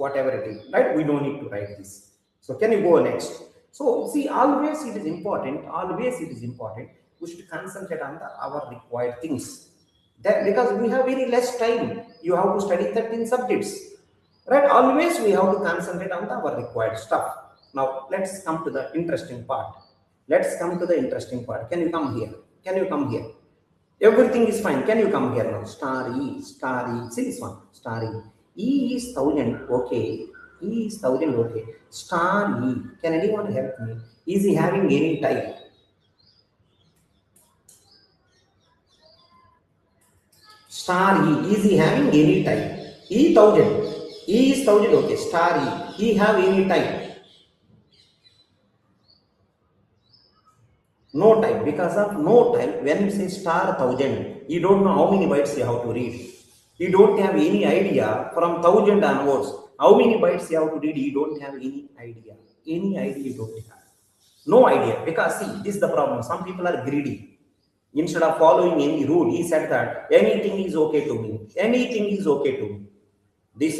right? We don't need to write this. So can you go next? So see, always it is important, we should concentrate on our required things. That because we have very less time, you have to study 13 subjects, right? Always we have to concentrate on our required stuff. Now let's come to the interesting part. Can you come here? Everything is fine. Can you come here now? Star E. See this one. Star E. E is 1000. Okay. E is 1000. Okay. Star E. Can anyone help me? Is he having any type? Star E. Is he having any type? E 1000. E is 1000. Okay. Star E. He have any type? No type. Because of no type, when you say star 1000, you don't know how many bytes you have to read. You don't have any idea from 1000 onwards. How many bytes you have to read, you don't have any idea. You don't have. No idea. Because see, this is the problem. Some people are greedy. Instead of following any rule, he said that anything is okay to me. This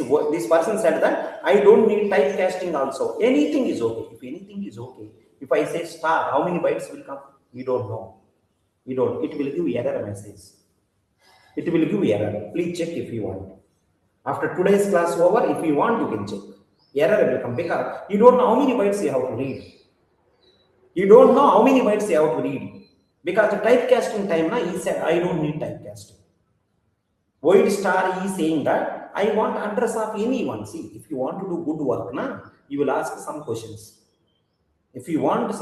person said that I don't need typecasting also. Anything is okay. If anything is okay, if I say star, how many bytes will come? You don't know. It will give error message. It will give error. Please check if you want. After today's class over, if you want, you can check. Error will come because you don't know how many bytes you have to read. Because the typecasting time, he said, I don't need typecasting. Void star is saying that I want address of anyone. See, if you want to do good work, you will ask some questions. If you want to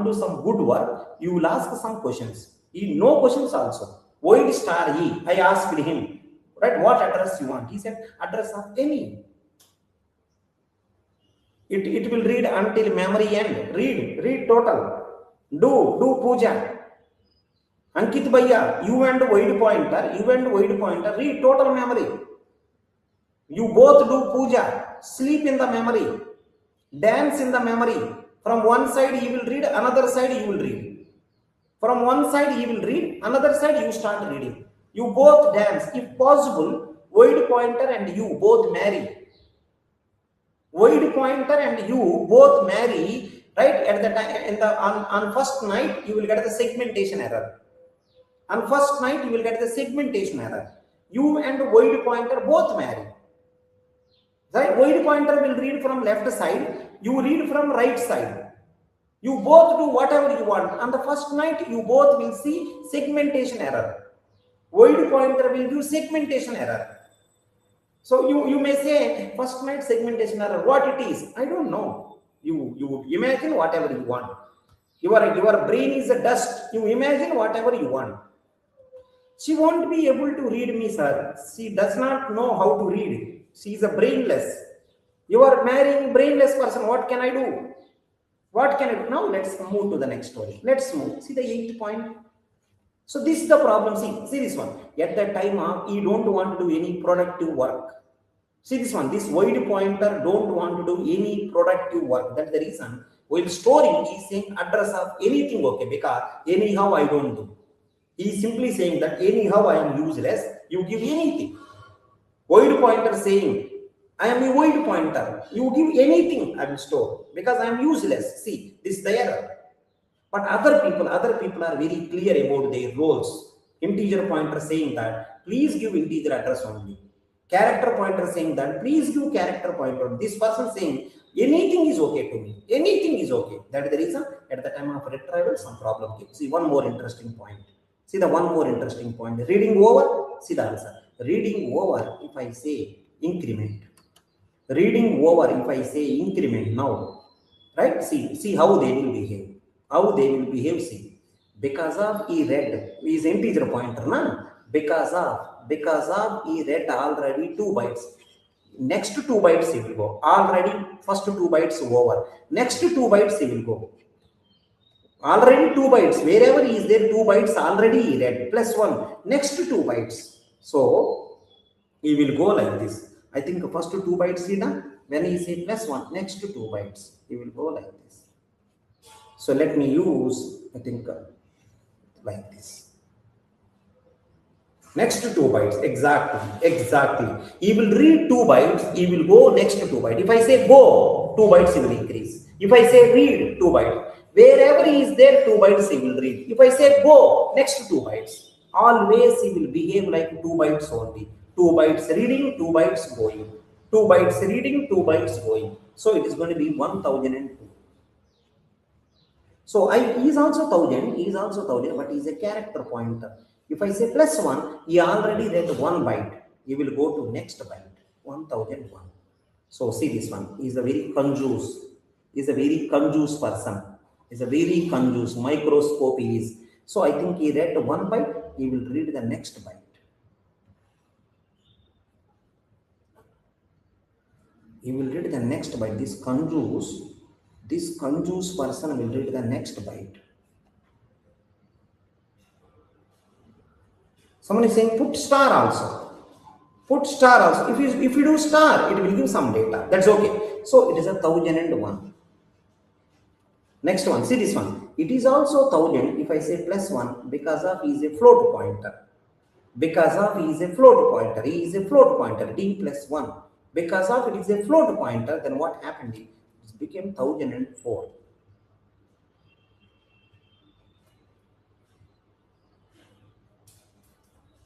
do some good work, you will ask some questions. No questions also. Void star E. I asked him, right? What address you want? He said address of any. It will read until memory end. Read total. Do puja. Ankit Bhaiya, you and void pointer, read total memory. You both do puja, sleep in the memory, dance in the memory. From one side you will read, another side you will read. From one side you will read, another side you start reading. You both dance. If possible, void pointer and you both marry. Right? At the time, on first night, you will get the segmentation error. You and void pointer both marry. Right? Void pointer will read from left side, you read from right side. You both do whatever you want. On the first night, you both will see segmentation error. Void pointer will do segmentation error. So you may say, first night segmentation error, what it is? I don't know. You imagine whatever you want. Your brain is a dust. You imagine whatever you want. She won't be able to read me, sir. She does not know how to read. She is a brainless. You are marrying brainless person. What can I do? Now let's move to the next story. Let's move. See the 8th point. So this is the problem. See this one. At that time, you don't want to do any productive work. See this one. This void pointer don't want to do any productive work. That's the reason. While storing, he is saying address of anything, okay, because anyhow I don't do. He is simply saying that anyhow I am useless. You give anything. Void pointer saying, I am a void pointer. You give anything, I will store because I am useless. See, this is the error. But other people are very clear about their roles. Integer pointer saying that please give integer address only. Character pointer saying that please give character pointer. This person saying anything is okay to me. Anything is okay. That is the reason at the time of retrieval some problem came. See one more interesting point. Reading over. See the answer. Reading over if I say increment. Now, right? See how they will behave. See, because of he read is integer pointer, na? Because of he read already 2 bytes. Next 2 bytes he will go. Already first 2 bytes over. Next 2 bytes he will go. Already 2 bytes. Wherever is there 2 bytes already he read. Plus 1. Next 2 bytes. So he will go like this. I think first 2 bytes he done. When he say plus 1, next 2 bytes. He will go like this. So let me use, I think, like this. Next 2 bytes, exactly. He will read 2 bytes, he will go next 2 bytes. If I say go, 2 bytes he will increase. If I say read, 2 bytes. Wherever he is there, 2 bytes he will read. If I say go, next 2 bytes. Always he will behave like 2 bytes only. 2 bytes reading, 2 bytes going. 2 bytes reading, 2 bytes going. So it is going to be 1002. So he is also 1000, but he is a character pointer. If I say plus 1, he already read 1 byte. He will go to next byte, 1001. So see this one. He is a very conjuse. He is a very conjuse person. He is a very conjuse. Microscope he is. So I think he read 1 byte. He will read the next byte. He will read the next byte. This conjuse person will read the next byte. Someone is saying put star also. Put star also. If you do star, it will give some data. That's okay. So it is 1001. Next one, see this one. It is also 1000 if I say plus 1 because of he is a float pointer. Because of he is a float pointer. He is a float pointer. D plus 1. Because of it is a float pointer, then what happened? It became 1004.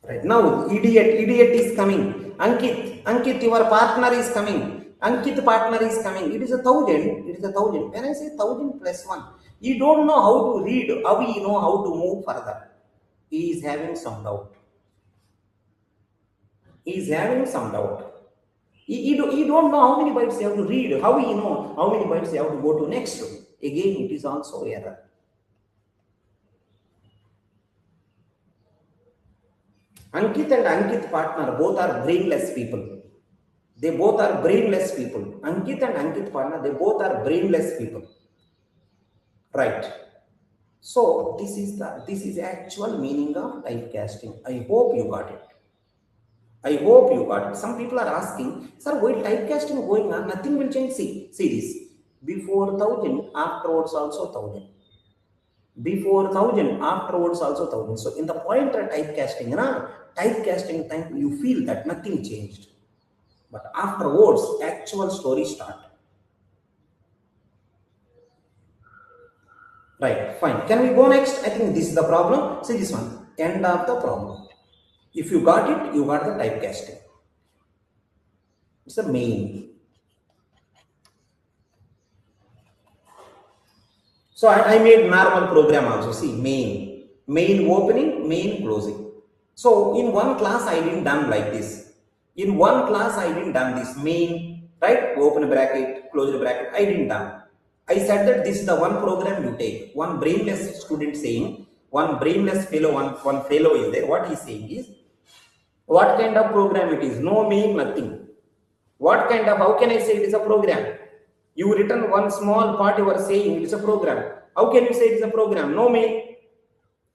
Right now, idiot is coming. Ankit, your partner is coming. Ankit partner is coming. It is 1000. It is 1000. When I say 1000 plus 1, you don't know how to read. How you know how to move further? He is having some doubt. He don't know how many bytes you have to read. How you know how many bytes you have to go to next? Again, it is also error. Ankit and Ankit partner both are brainless people. They both are brainless people. Ankit and Ankit partner, they both are brainless people. Right. So this is actual meaning of typecasting. I hope you got it. Some people are asking, sir, why typecasting going on? Nothing will change. See this. Before 1000, afterwards also 1000. Before 1000, afterwards also 1000. So in the pointer typecasting time, you feel that nothing changed. But afterwards, actual story start. Right, fine. Can we go next? I think this is the problem. See this one. End of the problem. If you got it, you got the typecasting. It's the main. So I made normal program also. See, main opening, main closing. So in one class, I didn't done like this. In one class, I didn't done this main, right? Open bracket, close bracket. I didn't done. I said that this is the one program you take. One brainless student saying, one brainless fellow, one fellow is there. What he's saying is, what kind of program it is? No main, nothing. What kind of, how can I say it is a program? You written one small part you are saying it is a program. How can you say it is a program? No main.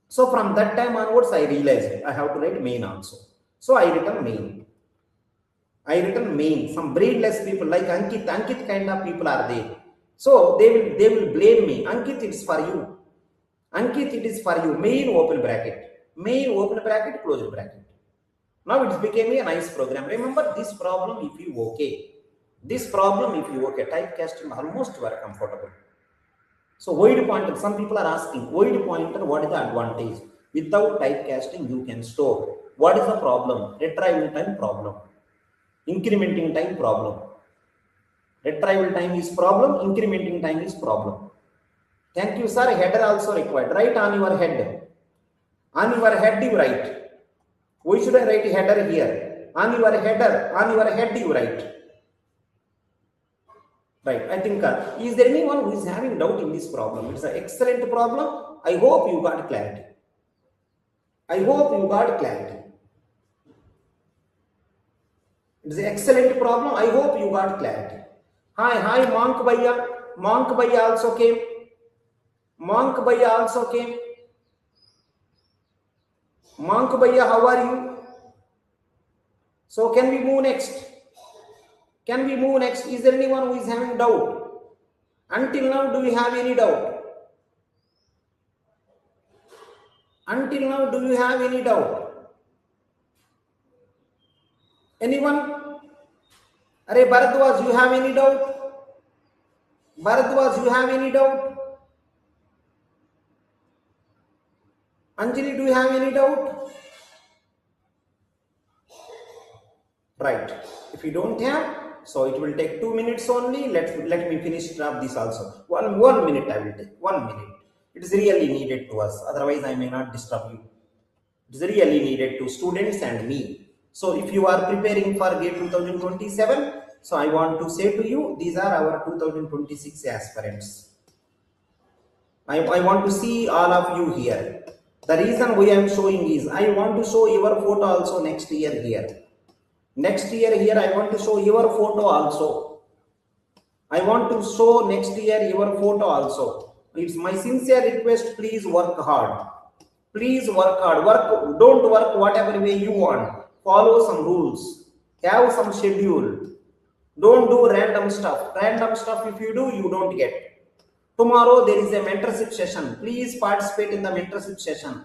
So from that time onwards, I realized I have to write main also. So I written main. Some brainless people like Ankit kind of people are there. So they will blame me. Ankit, it's for you. Ankit, it is for you. Main open bracket. Main open bracket, close bracket. Now it became a nice program. Remember this problem if you okay. Typecasting almost you are comfortable. So void pointer, some people are asking, void pointer, what is the advantage? Without typecasting, you can store. What is the problem? Retrieval time problem. Incrementing time problem. Retrieval time is problem, incrementing time is problem. Thank you, sir. Header also required. Write on your head. On your head you write. Why should I write header here? On your head you write. Right. I think, is there anyone who is having doubt in this problem? It's an excellent problem. I hope you got clarity. It's an excellent problem. I hope you got clarity. Hi, Monk Bhaiya also came. Monk Bhaiya also came. Monk Bhaiya, how are you? So can we move next? Can we move next? Is there anyone who is having doubt? Until now, do you have any doubt? Until now, do you have any doubt? Anyone? Are Bharadwaj, you have any doubt? Bharadwaj, you have any doubt? Anjali, do you have any doubt? Right. If you don't have, so it will take 2 minutes only. Let me finish up this also. One minute I will take. 1 minute. It is really needed to us. Otherwise, I may not disturb you. It is really needed to students and me. So if you are preparing for GATE 2027, so I want to say to you, these are our 2026 aspirants. I want to see all of you here. The reason why I am showing is, I want to show your photo also next year here. Next year here, I want to show your photo also. I want to show next year your photo also. It's my sincere request, please work hard. Please work hard. Don't work whatever way you want. Follow some rules. Have some schedule. Don't do random stuff. Random stuff, if you do, you don't get. Tomorrow there is a mentorship session. Please participate in the mentorship session.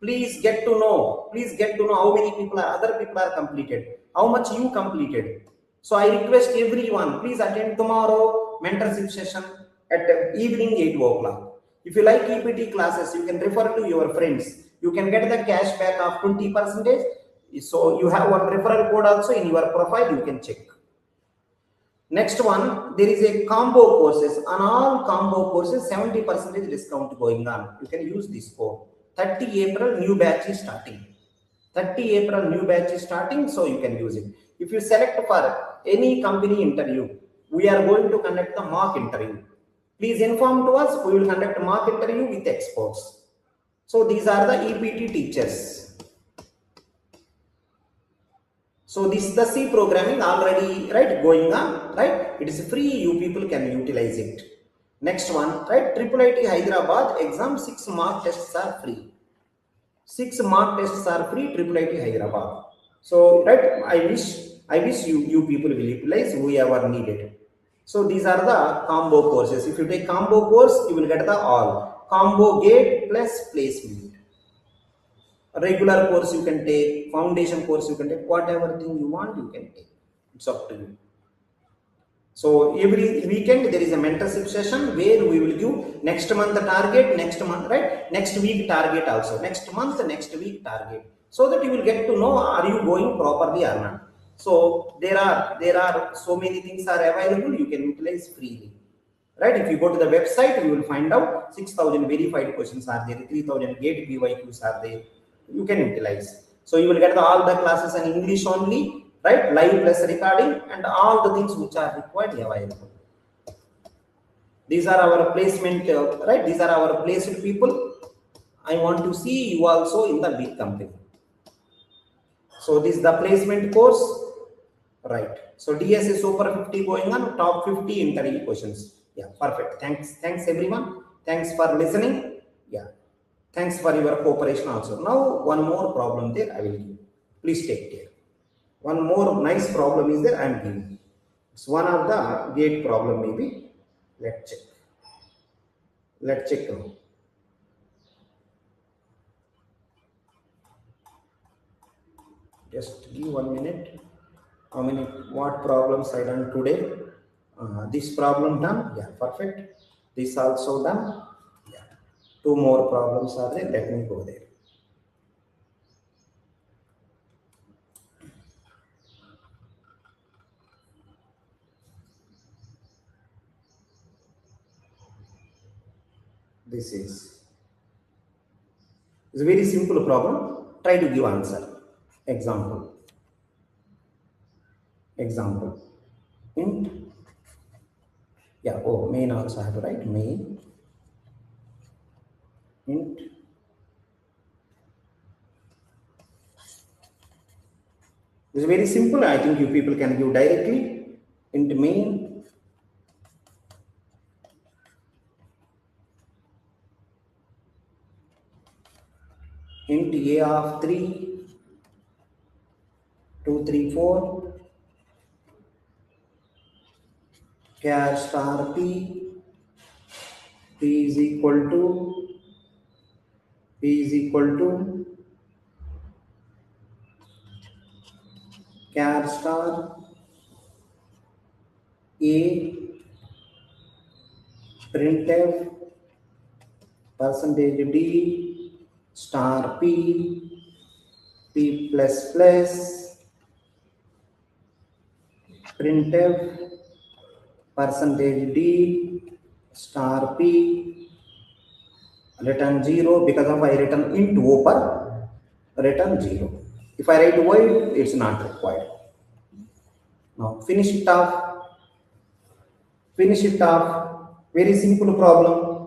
Please get to know. Please get to know how many people other people are completed. How much you completed. So I request everyone, please attend tomorrow mentorship session at evening 8 o'clock. If you like EPT classes, you can refer to your friends. You can get the cashback of 20%. So you have one referral code also in your profile, you can check. Next one, there is a combo courses. On all combo courses, 70% discount going on. You can use this code. 30 April, new batch is starting. 30 April, new batch is starting, so you can use it. If you select for any company interview, we are going to conduct the mock interview. Please inform to us, we will conduct a mock interview with experts. So these are the EPT teachers. So this is the C programming already, right, going on, right? It is free, you people can utilize it. Next one, right, IIIT Hyderabad exam, 6 mock tests are free. 6 mock tests are free, IIIT Hyderabad. So, right, I wish you people will utilize whoever needed. So these are the combo courses. If you take combo course, you will get the all. Combo GATE plus placement. A regular course you can take, foundation course you can take, whatever thing you want you can take. It's up to you. So every weekend there is a mentorship session where we will give next month the target, next month, right? Next week target also, next month, next week target. So that you will get to know, are you going properly or not. So there are so many things are available, you can utilize freely. Right? If you go to the website, you will find out 6,000 verified questions are there, 3,000 GATE PYQs are there. You can utilize. So you will get all the classes in English only, right? Live plus recording and all the things which are required available. These are our placement, right? These are our placed people. I want to see you also in the big company. So this is the placement course, right? So DSA Super 50 going on, top 50 interview questions. Yeah, perfect. Thanks everyone. Thanks for listening. Yeah, thanks for your cooperation also. Now one more problem there I will give. Please take care. One more nice problem is there I am giving. It's one of the GATE problem maybe. Let's check. Let's check now. Just give 1 minute. How many, what problems I done today? This problem done. Yeah, perfect. This also done. Yeah. 2 more problems are there. Let me go there. This is a very simple problem. Try to give answer. Example. Int. Yeah. Oh, main also I have to write main. Int. It's very simple. I think you people can give directly. Int main. int a of 3, 2, 3, 4, char star p is equal to char star a printf percentage d star p plus plus printf percentage d star p return 0 because of I written int open return 0. If I write void, it's not required. Now finish it off. Very simple problem.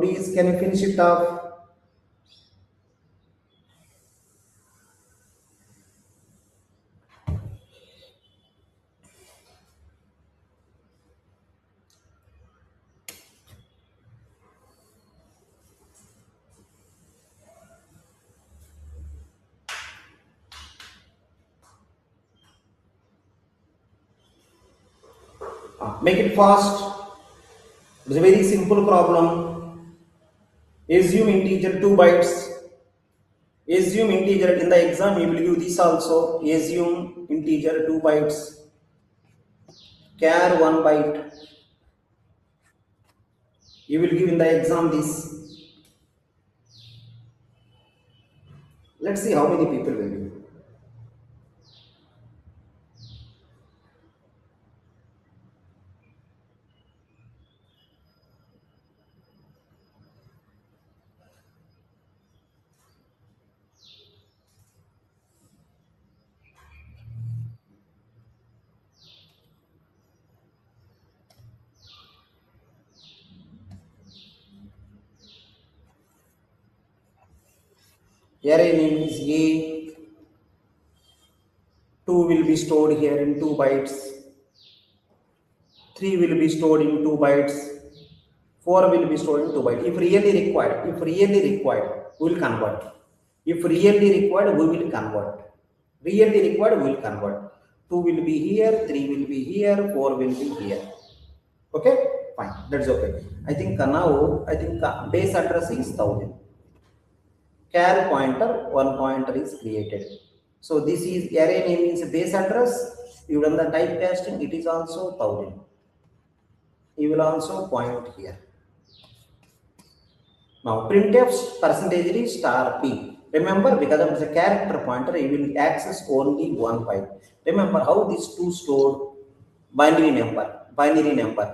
Please, can you finish it off? Make it fast. It's a very simple problem. Assume integer 2 bytes. Assume integer in the exam you will give this also. Assume integer 2 bytes. Char 1 byte. You will give in the exam this. Let's see how many people will give. Array name is A. 2 will be stored here in 2 bytes. 3 will be stored in 2 bytes. 4 will be stored in 2 bytes. If really required, we will convert. If really required, we will convert. 2 will be here, 3 will be here, 4 will be here. Okay, fine. That's okay. I think now, base address is 1000. Char pointer, one pointer is created. So this is array name is base address. You done the typecasting, it is also 1000. You will also point here. Now printf percentage is star p. Remember, because of the character pointer, you will access only one byte. Remember how these two stored binary number.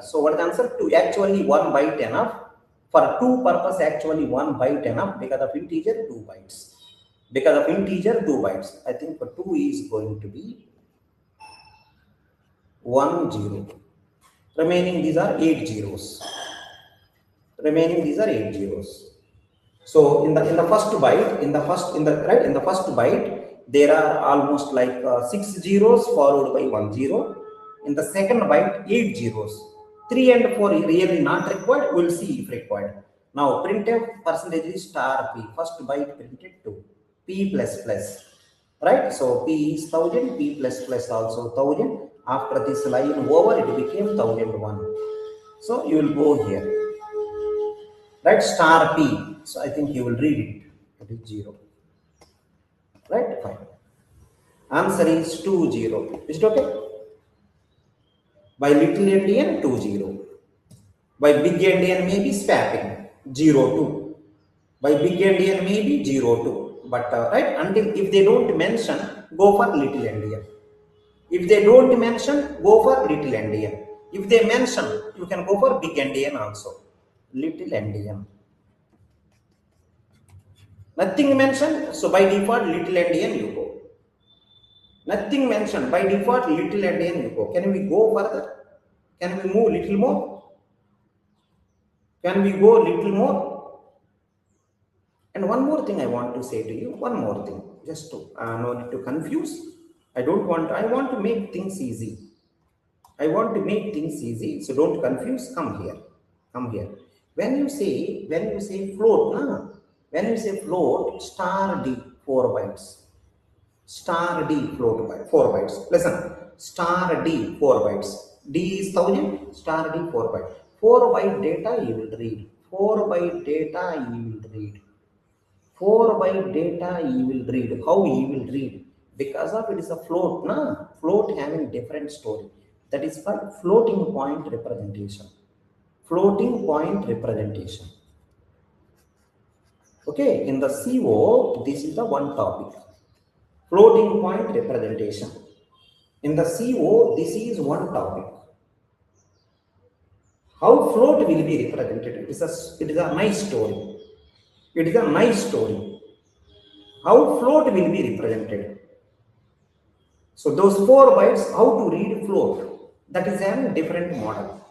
So what is the answer? To actually 1 byte enough. For 2 purpose, actually 1 byte enough because of integer 2 bytes. I think for 2 is going to be 1 0. Remaining these are 8 zeros. So in the first byte, there are almost like 6 zeros followed by 1 0. In the second byte, 8 zeros. 3 and 4 is really not required. We'll see if required. Now printf percentage is star p. First byte printed 2. P plus plus. Right? So p is 1000. P plus plus also 1000. After this line over, it became 1001. So you will go here. Right? Star p. So I think you will read it. It is 0. Right? Fine. Answer is 2 0. Is it okay? By little endian 2 0. By big endian maybe swapping 0 2. By big endian maybe 0 2. But right, until if they don't mention, go for little endian. If they don't mention, go for little endian. If they mention, you can go for big endian also. Little endian. Nothing mentioned, so by default little endian you go. Nothing mentioned, by default little endian you go. Can we go further? Can we move little more? Can we go little more? And one more thing I want to say to you, one more thing, just to no need to confuse. I want to make things easy. So don't confuse. Come here. When you say float, When you say float, star D 4 bytes. Star D float by 4 bytes. Listen, star D 4 bytes. D is 1000, star D 4 bytes. 4 byte data you will read. 4 byte data you will read. 4 byte data you will read. How you will read? Because of it is a float, na? Float having different story. That is called floating point representation. Floating point representation. Okay, in the CO, this is the one topic. Floating point representation. In the CO, this is one topic. How float will be represented? It is a nice story. It is a nice story. How float will be represented? So those 4 bytes, how to read float? That is a different model.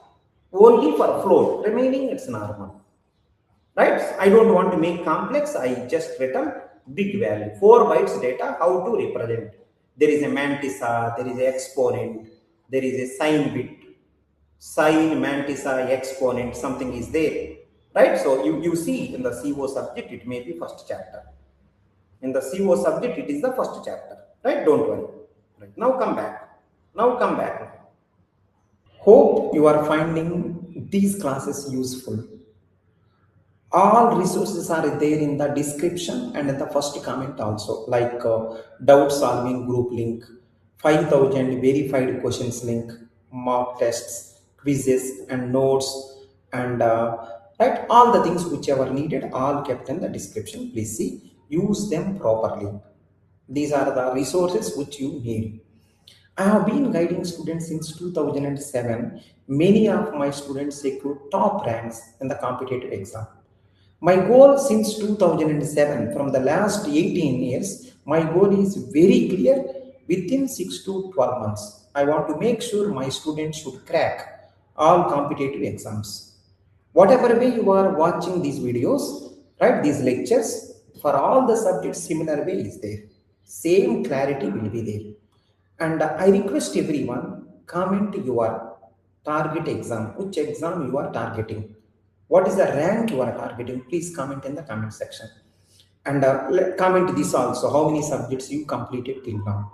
Only for float. Remaining, it's normal. Right? I don't want to make complex. I just written big value. 4 bytes data, how to represent? There is a mantissa, there is an exponent, there is a sign bit. Sign, mantissa, exponent, something is there. Right? So you see in the CO subject, it may be first chapter. In the CO subject, it is the first chapter. Right? Don't worry. Right. Now come back. Now come back. Hope you are finding these classes useful. All resources are there in the description and in the first comment also, like doubt solving group link, 5000 verified questions link, mock tests, quizzes and notes, and right, all the things whichever needed, all kept in the description. Please see, use them properly. These are the resources which you need. I have been guiding students since 2007. Many of my students secured top ranks in the competitive exam. My goal since 2007, from the last 18 years, my goal is very clear. Within 6 to 12 months, I want to make sure my students should crack all competitive exams. Whatever way you are watching these videos, right, these lectures, for all the subjects, similar way is there. Same clarity will be there. And I request everyone, comment your target exam, which exam you are targeting. What is the rank you are targeting? Please comment in the comment section. And comment this also, how many subjects you completed till now.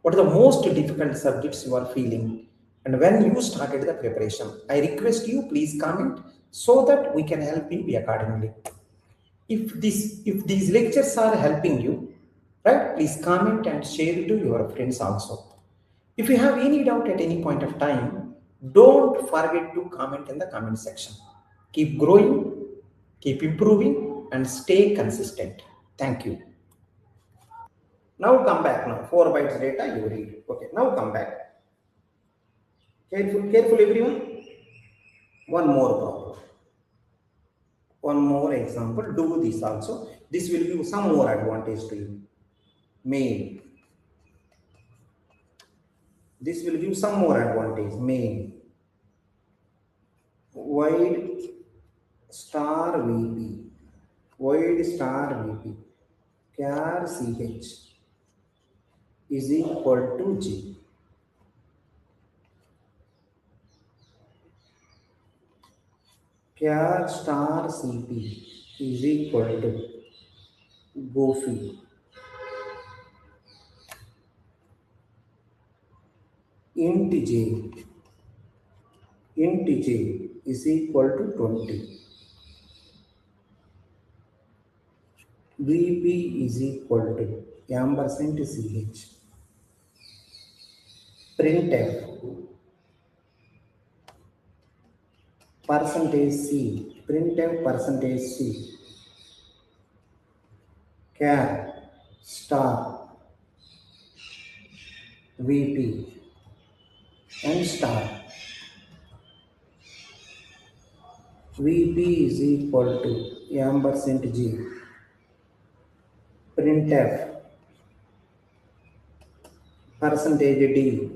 What are the most difficult subjects you are feeling? And when you started the preparation, I request you, please comment so that we can help you accordingly. If these lectures are helping you, right, please comment and share it to your friends also. If you have any doubt at any point of time, don't forget to comment in the comment section. Keep growing, keep improving, and stay consistent. Thank you. Now come back now. 4 bytes data you read. Okay, now come back. Careful everyone. One more problem. One more example. Do this also. This will give some more advantage to you. Main. This will give some more advantage. Main. Wide star VP. Wide star VP. Char CH is equal to G. Char star CP is equal to Goofy. Int J is equal to 20. VP is equal to ampersand CH. Printf percentage C. Printf percentage C. Char star VP and star. VP is equal to ampersand G. Printf percentage D.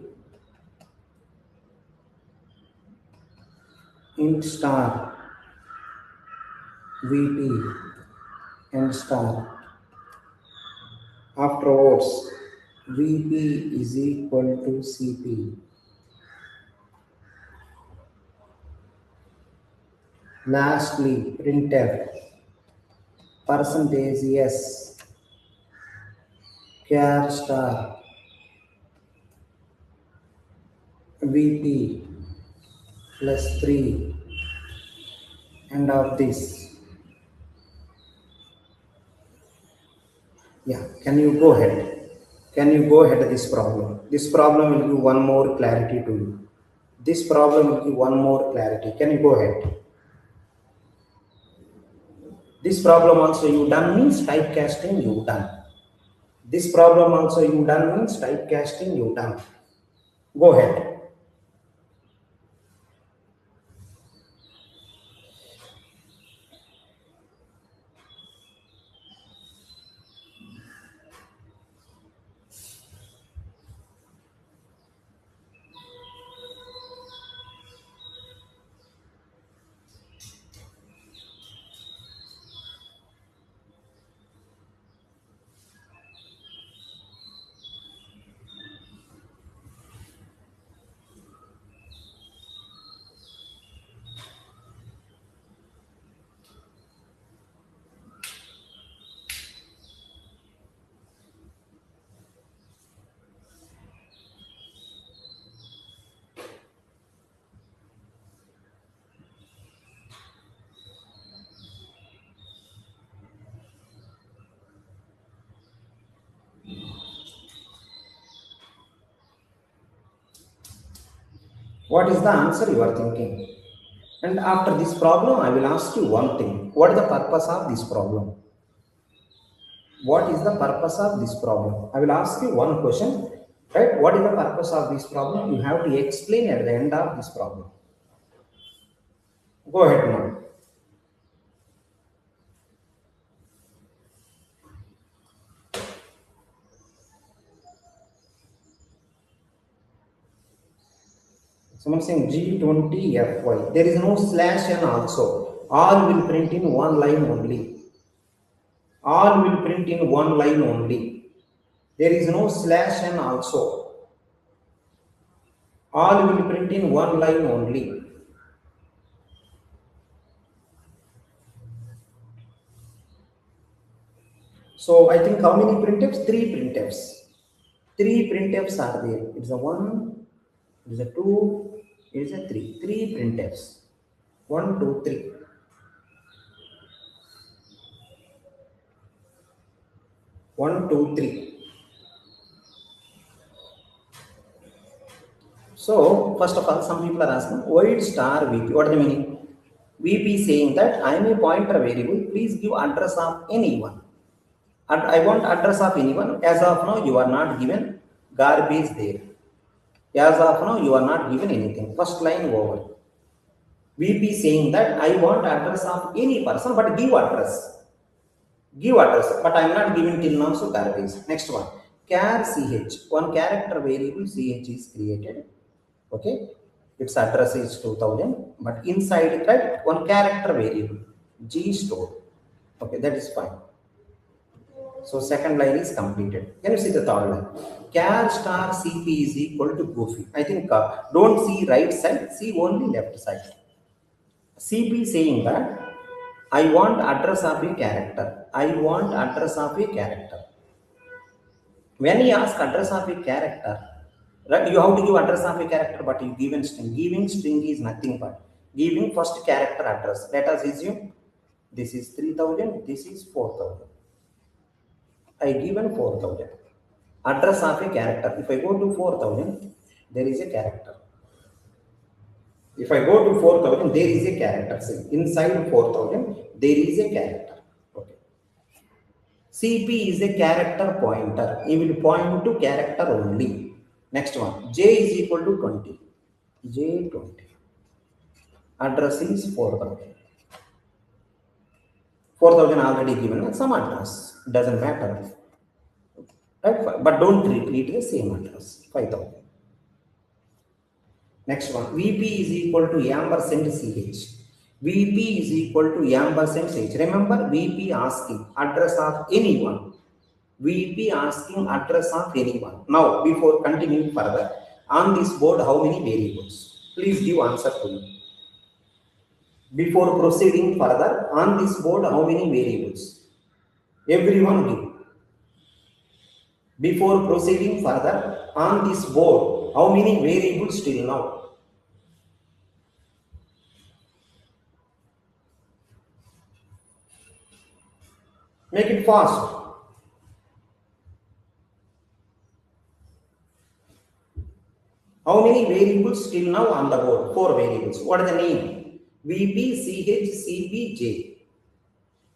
Int star VP and star. Afterwards, VP is equal to CP. Lastly, printf percentage yes, char star VP plus 3 end of this. Yeah, can you go ahead? Can you go ahead with this problem? This problem will give one more clarity to you. This problem will give one more clarity. Can you go ahead? This problem also you done means typecasting you done. This problem also you done means typecasting you done. Go ahead. What is the answer you are thinking? And after this problem, I will ask you one thing. What is the purpose of this problem? What is the purpose of this problem? I will ask you one question. Right? What is the purpose of this problem? You have to explain at the end of this problem. Go ahead now. Someone saying G20FY. There is no slash n also. All will print in one line only. All will print in one line only. There is no slash n also. All will print in one line only. So I think how many printfs? 3 printfs. 3 printfs are there. It's a 1, it's a 2, it's a 3. 3 printfs. 1, 2, 3. 1, 2, 3. So first of all, some people are asking void star VP. What is the meaning? VP saying that I am a pointer variable. Please give address of anyone. And I want address of anyone. As of now, you are not given garbage there. As of now, you are not given anything. First line over. VP saying that I want address of any person, but give address. Give address, but I am not giving till now, so garbage. Next one. Char CH. One character variable CH is created. Okay. Its address is 2000, but inside it, right, one character variable G stored. Okay, that is fine. So second line is completed. Can you see the third line? Char star CP is equal to goofy. I think don't see right side, see only left side. CP saying that I want address of a character. I want address of a character. When he asks address of a character, right, you have to give address of a character, but you given string. Giving string is nothing but giving first character address. Let us assume this is 3000, this is 4000. I given 4000. Address of a character. If I go to 4000, there is a character. If I go to 4000, there is a character. See, inside 4000, there is a character. Okay. CP is a character pointer. It will point to character only. Next one. J is equal to 20. J 20. Address is 4000. 4000 already given. Some address. Doesn't matter. Right? But don't repeat the same address. 5000. Next one, VP is equal to ampersand CH. VP is equal to ampersand CH. Remember, VP asking address of anyone. VP asking address of anyone. Now, before continuing further, on this board, how many variables? Please give answer to me. Before proceeding further, on this board, how many variables? Everyone give. Before proceeding further on this board, how many variables till now? Make it fast. How many variables till now on the board? 4 variables. What is the name? VP, CH, CP, J.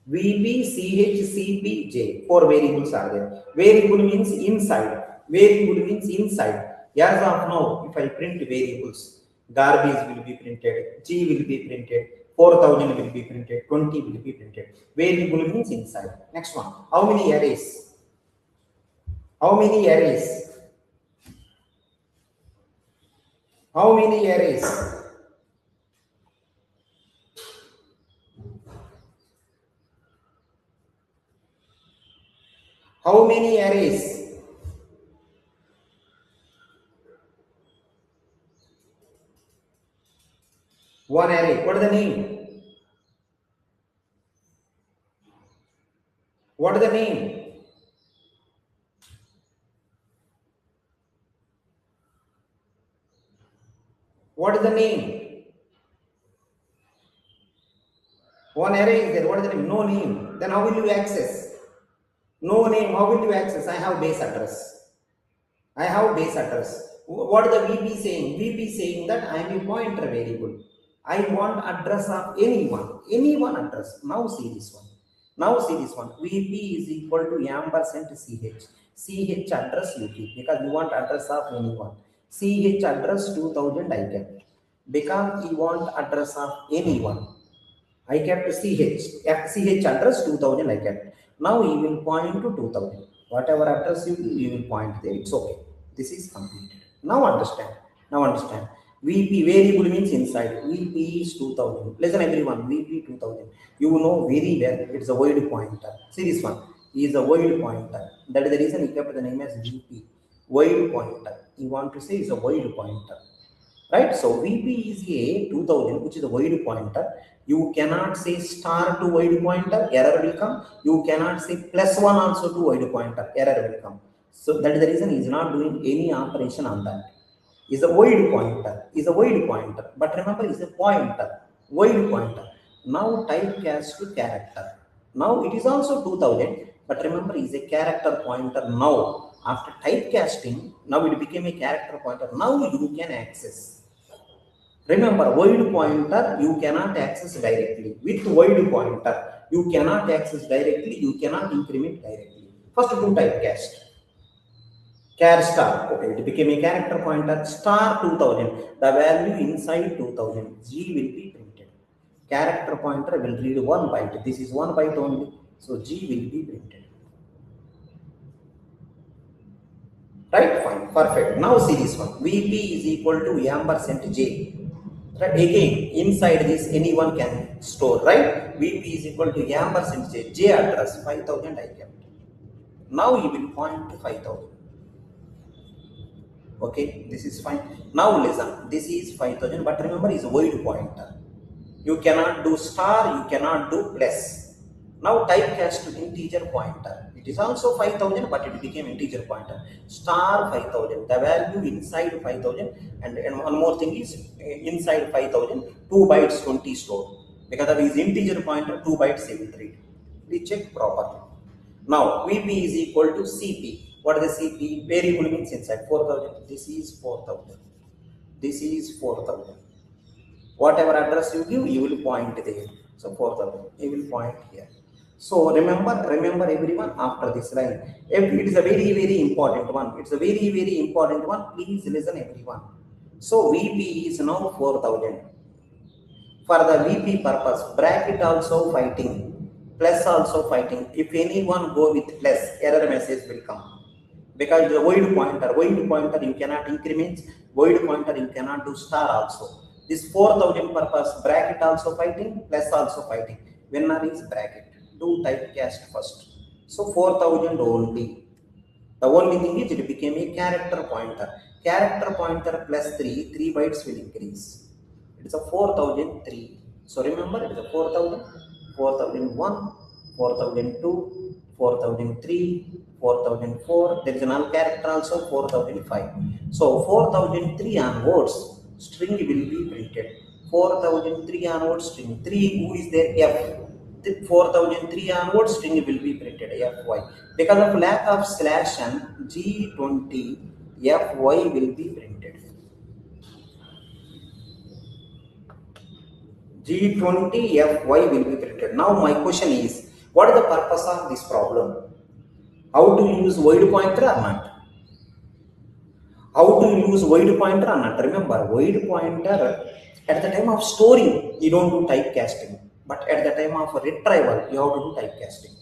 VP, CH, CP, J. 4 variables are there. Variable means inside. Variable means inside. As of now, if I print variables, garbage will be printed, G will be printed, 4000 will be printed, 20 will be printed. Variable means inside. Next one. How many arrays? How many arrays? How many arrays? How many arrays? One array. What is the name? What is the name? What is the name? One array is there. What is the name? No name. Then how will you access? No name. How will you access? I have base address. I have base address. What is the VP saying? VP saying that I am a pointer variable. I want address of anyone. Anyone address. Now see this one. Now see this one. VP is equal to ampersand CH. CH address you keep because you want address of anyone. CH address 2000 I kept. Because you want address of anyone. I kept CH address 2000 I kept. Now you will point to 2000. Whatever address you will point there. It's okay. This is completed. Now understand. Now understand. VP variable means inside. VP is 2000. Listen everyone. VP 2000. You know very well. It's a void pointer. See this one. He is a void pointer. That is the reason he kept the name as VP. Void pointer. You want to say it's a void pointer. Right? So VP is a 2000, which is a void pointer. You cannot say star to void pointer, error will come. You cannot say +1 also to void pointer, error will come. So that is the reason he is not doing any operation on that. Is a void pointer, is a void pointer. But remember, is a pointer, void pointer. Now typecast to character. Now it is also 2000, but remember, is a character pointer now. After typecasting, now it became a character pointer. Now you can access. Remember, void pointer you cannot access directly. With void pointer, you cannot access directly, you cannot increment directly. First do typecast. Char star, okay, it became a character pointer, star 2000. The value inside 2000, G will be printed. Character pointer will read 1 byte. This is 1 byte only, so G will be printed. Right, fine, perfect. Now see this one. VP is equal to ampersand J. Right, again, inside this anyone can store, right? VP is equal to ampersand J. J address 5000 I kept. Now you will point to 5000. Okay, this is fine. Now listen, this is 5000, but remember is a void pointer. You cannot do star, you cannot do plus. Now typecast to integer pointer. It is also 5000, but it became integer pointer. Star 5000. The value inside 5000, and one more thing is inside 5000, 2 bytes 20 stored. Because of his integer pointer, 2 bytes he will read. Please check properly. Now VP is equal to CP. What is the CP? Variable means inside 4000. This is 4000. This is 4000. Whatever address you give, you will point there. So 4000, you will point here. So remember everyone after this line. It is a very important one. It's a very important one. Please listen everyone. So VP is now 4000. For the VP purpose, bracket also fighting, plus also fighting. If anyone go with plus, error message will come. Because the void pointer you cannot increment, void pointer you cannot do star also. This 4000 purpose, bracket also fighting, plus also fighting. Winner is bracket. Do typecast first. So 4000 only. The only thing is it became a character pointer. Character pointer plus 3 bytes will increase. It is a 4003. So remember it is a 4000, 4001, 4002, 4003, 4004, there is a null character also 4005. So 4003 onwards, string will be printed. 4003 onwards, string 3, who is there? F. 4003 onwards, string will be printed, Fy. Because of lack of slash and G20, Fy will be printed. G20 Fy will be printed. Now my question is, what is the purpose of this problem? How to use void pointer or not? How to use void pointer or not? Remember, void pointer at the time of storing, you don't do typecasting. But at the time of retrieval, you have to do typecasting.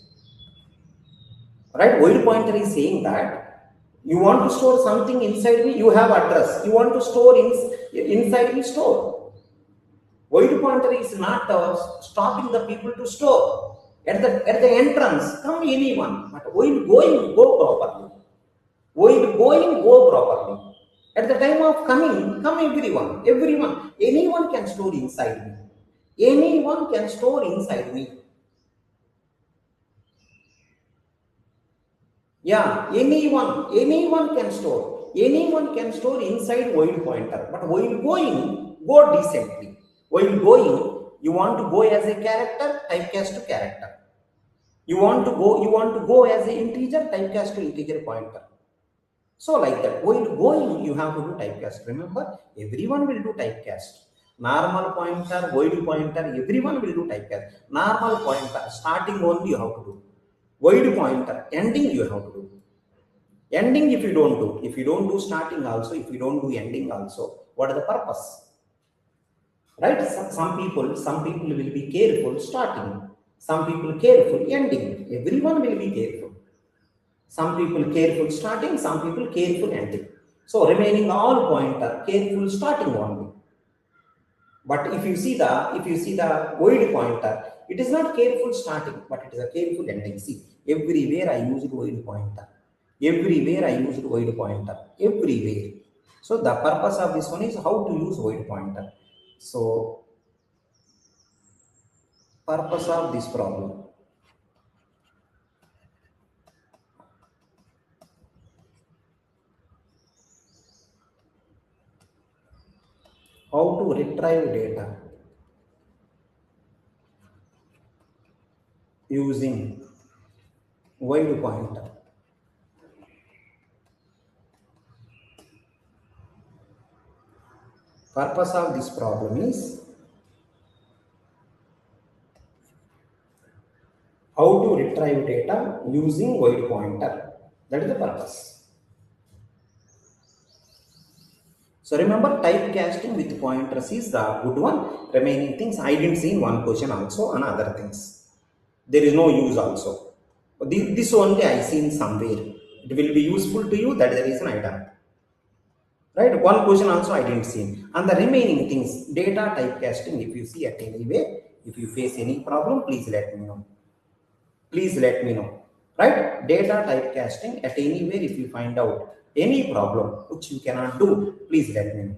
Right? Void pointer is saying that you want to store something inside me, you have address. You want to store inside me, store. Void pointer is not stopping the people to store. At the entrance, come anyone. But void going, go properly. Void going, go properly. At the time of coming, come everyone. Anyone can store inside me. Anyone can store inside me. Yeah, anyone can store. Anyone can store inside void pointer. But void going, go decently. Void going, you want to go as a character, typecast to character. You want to go as an integer, typecast to integer pointer. So like that, void going, you have to do typecast. Remember, everyone will do typecast. Normal pointer, void pointer, everyone will do typecast. Normal pointer, starting only you have to do. Void pointer, ending you have to do. Ending if you don't do starting also, if you don't do ending also, what is the purpose? Right? Some people will be careful starting. Some people careful ending. Everyone will be careful. Some people careful starting, some people careful ending. So remaining all pointer careful starting only. But if you see the void pointer, it is not careful starting, but it is a careful ending. See, everywhere I use void pointer. Everywhere I use void pointer. Everywhere. So the purpose of this one is how to use void pointer. So purpose of this problem. How to retrieve data using void pointer. Purpose of this problem is how to retrieve data using void pointer. That is the purpose. So remember, typecasting with pointers is the good one. Remaining things I didn't see in one question also, and other things there is no use also. This only I seen somewhere. It will be useful to you. That is the reason I done. Right? One question also I didn't see. And the remaining things, data typecasting, if you see at any way, if you face any problem, please let me know. Please let me know. Right? Data typecasting at anywhere, if you find out any problem which you cannot do, please let me know.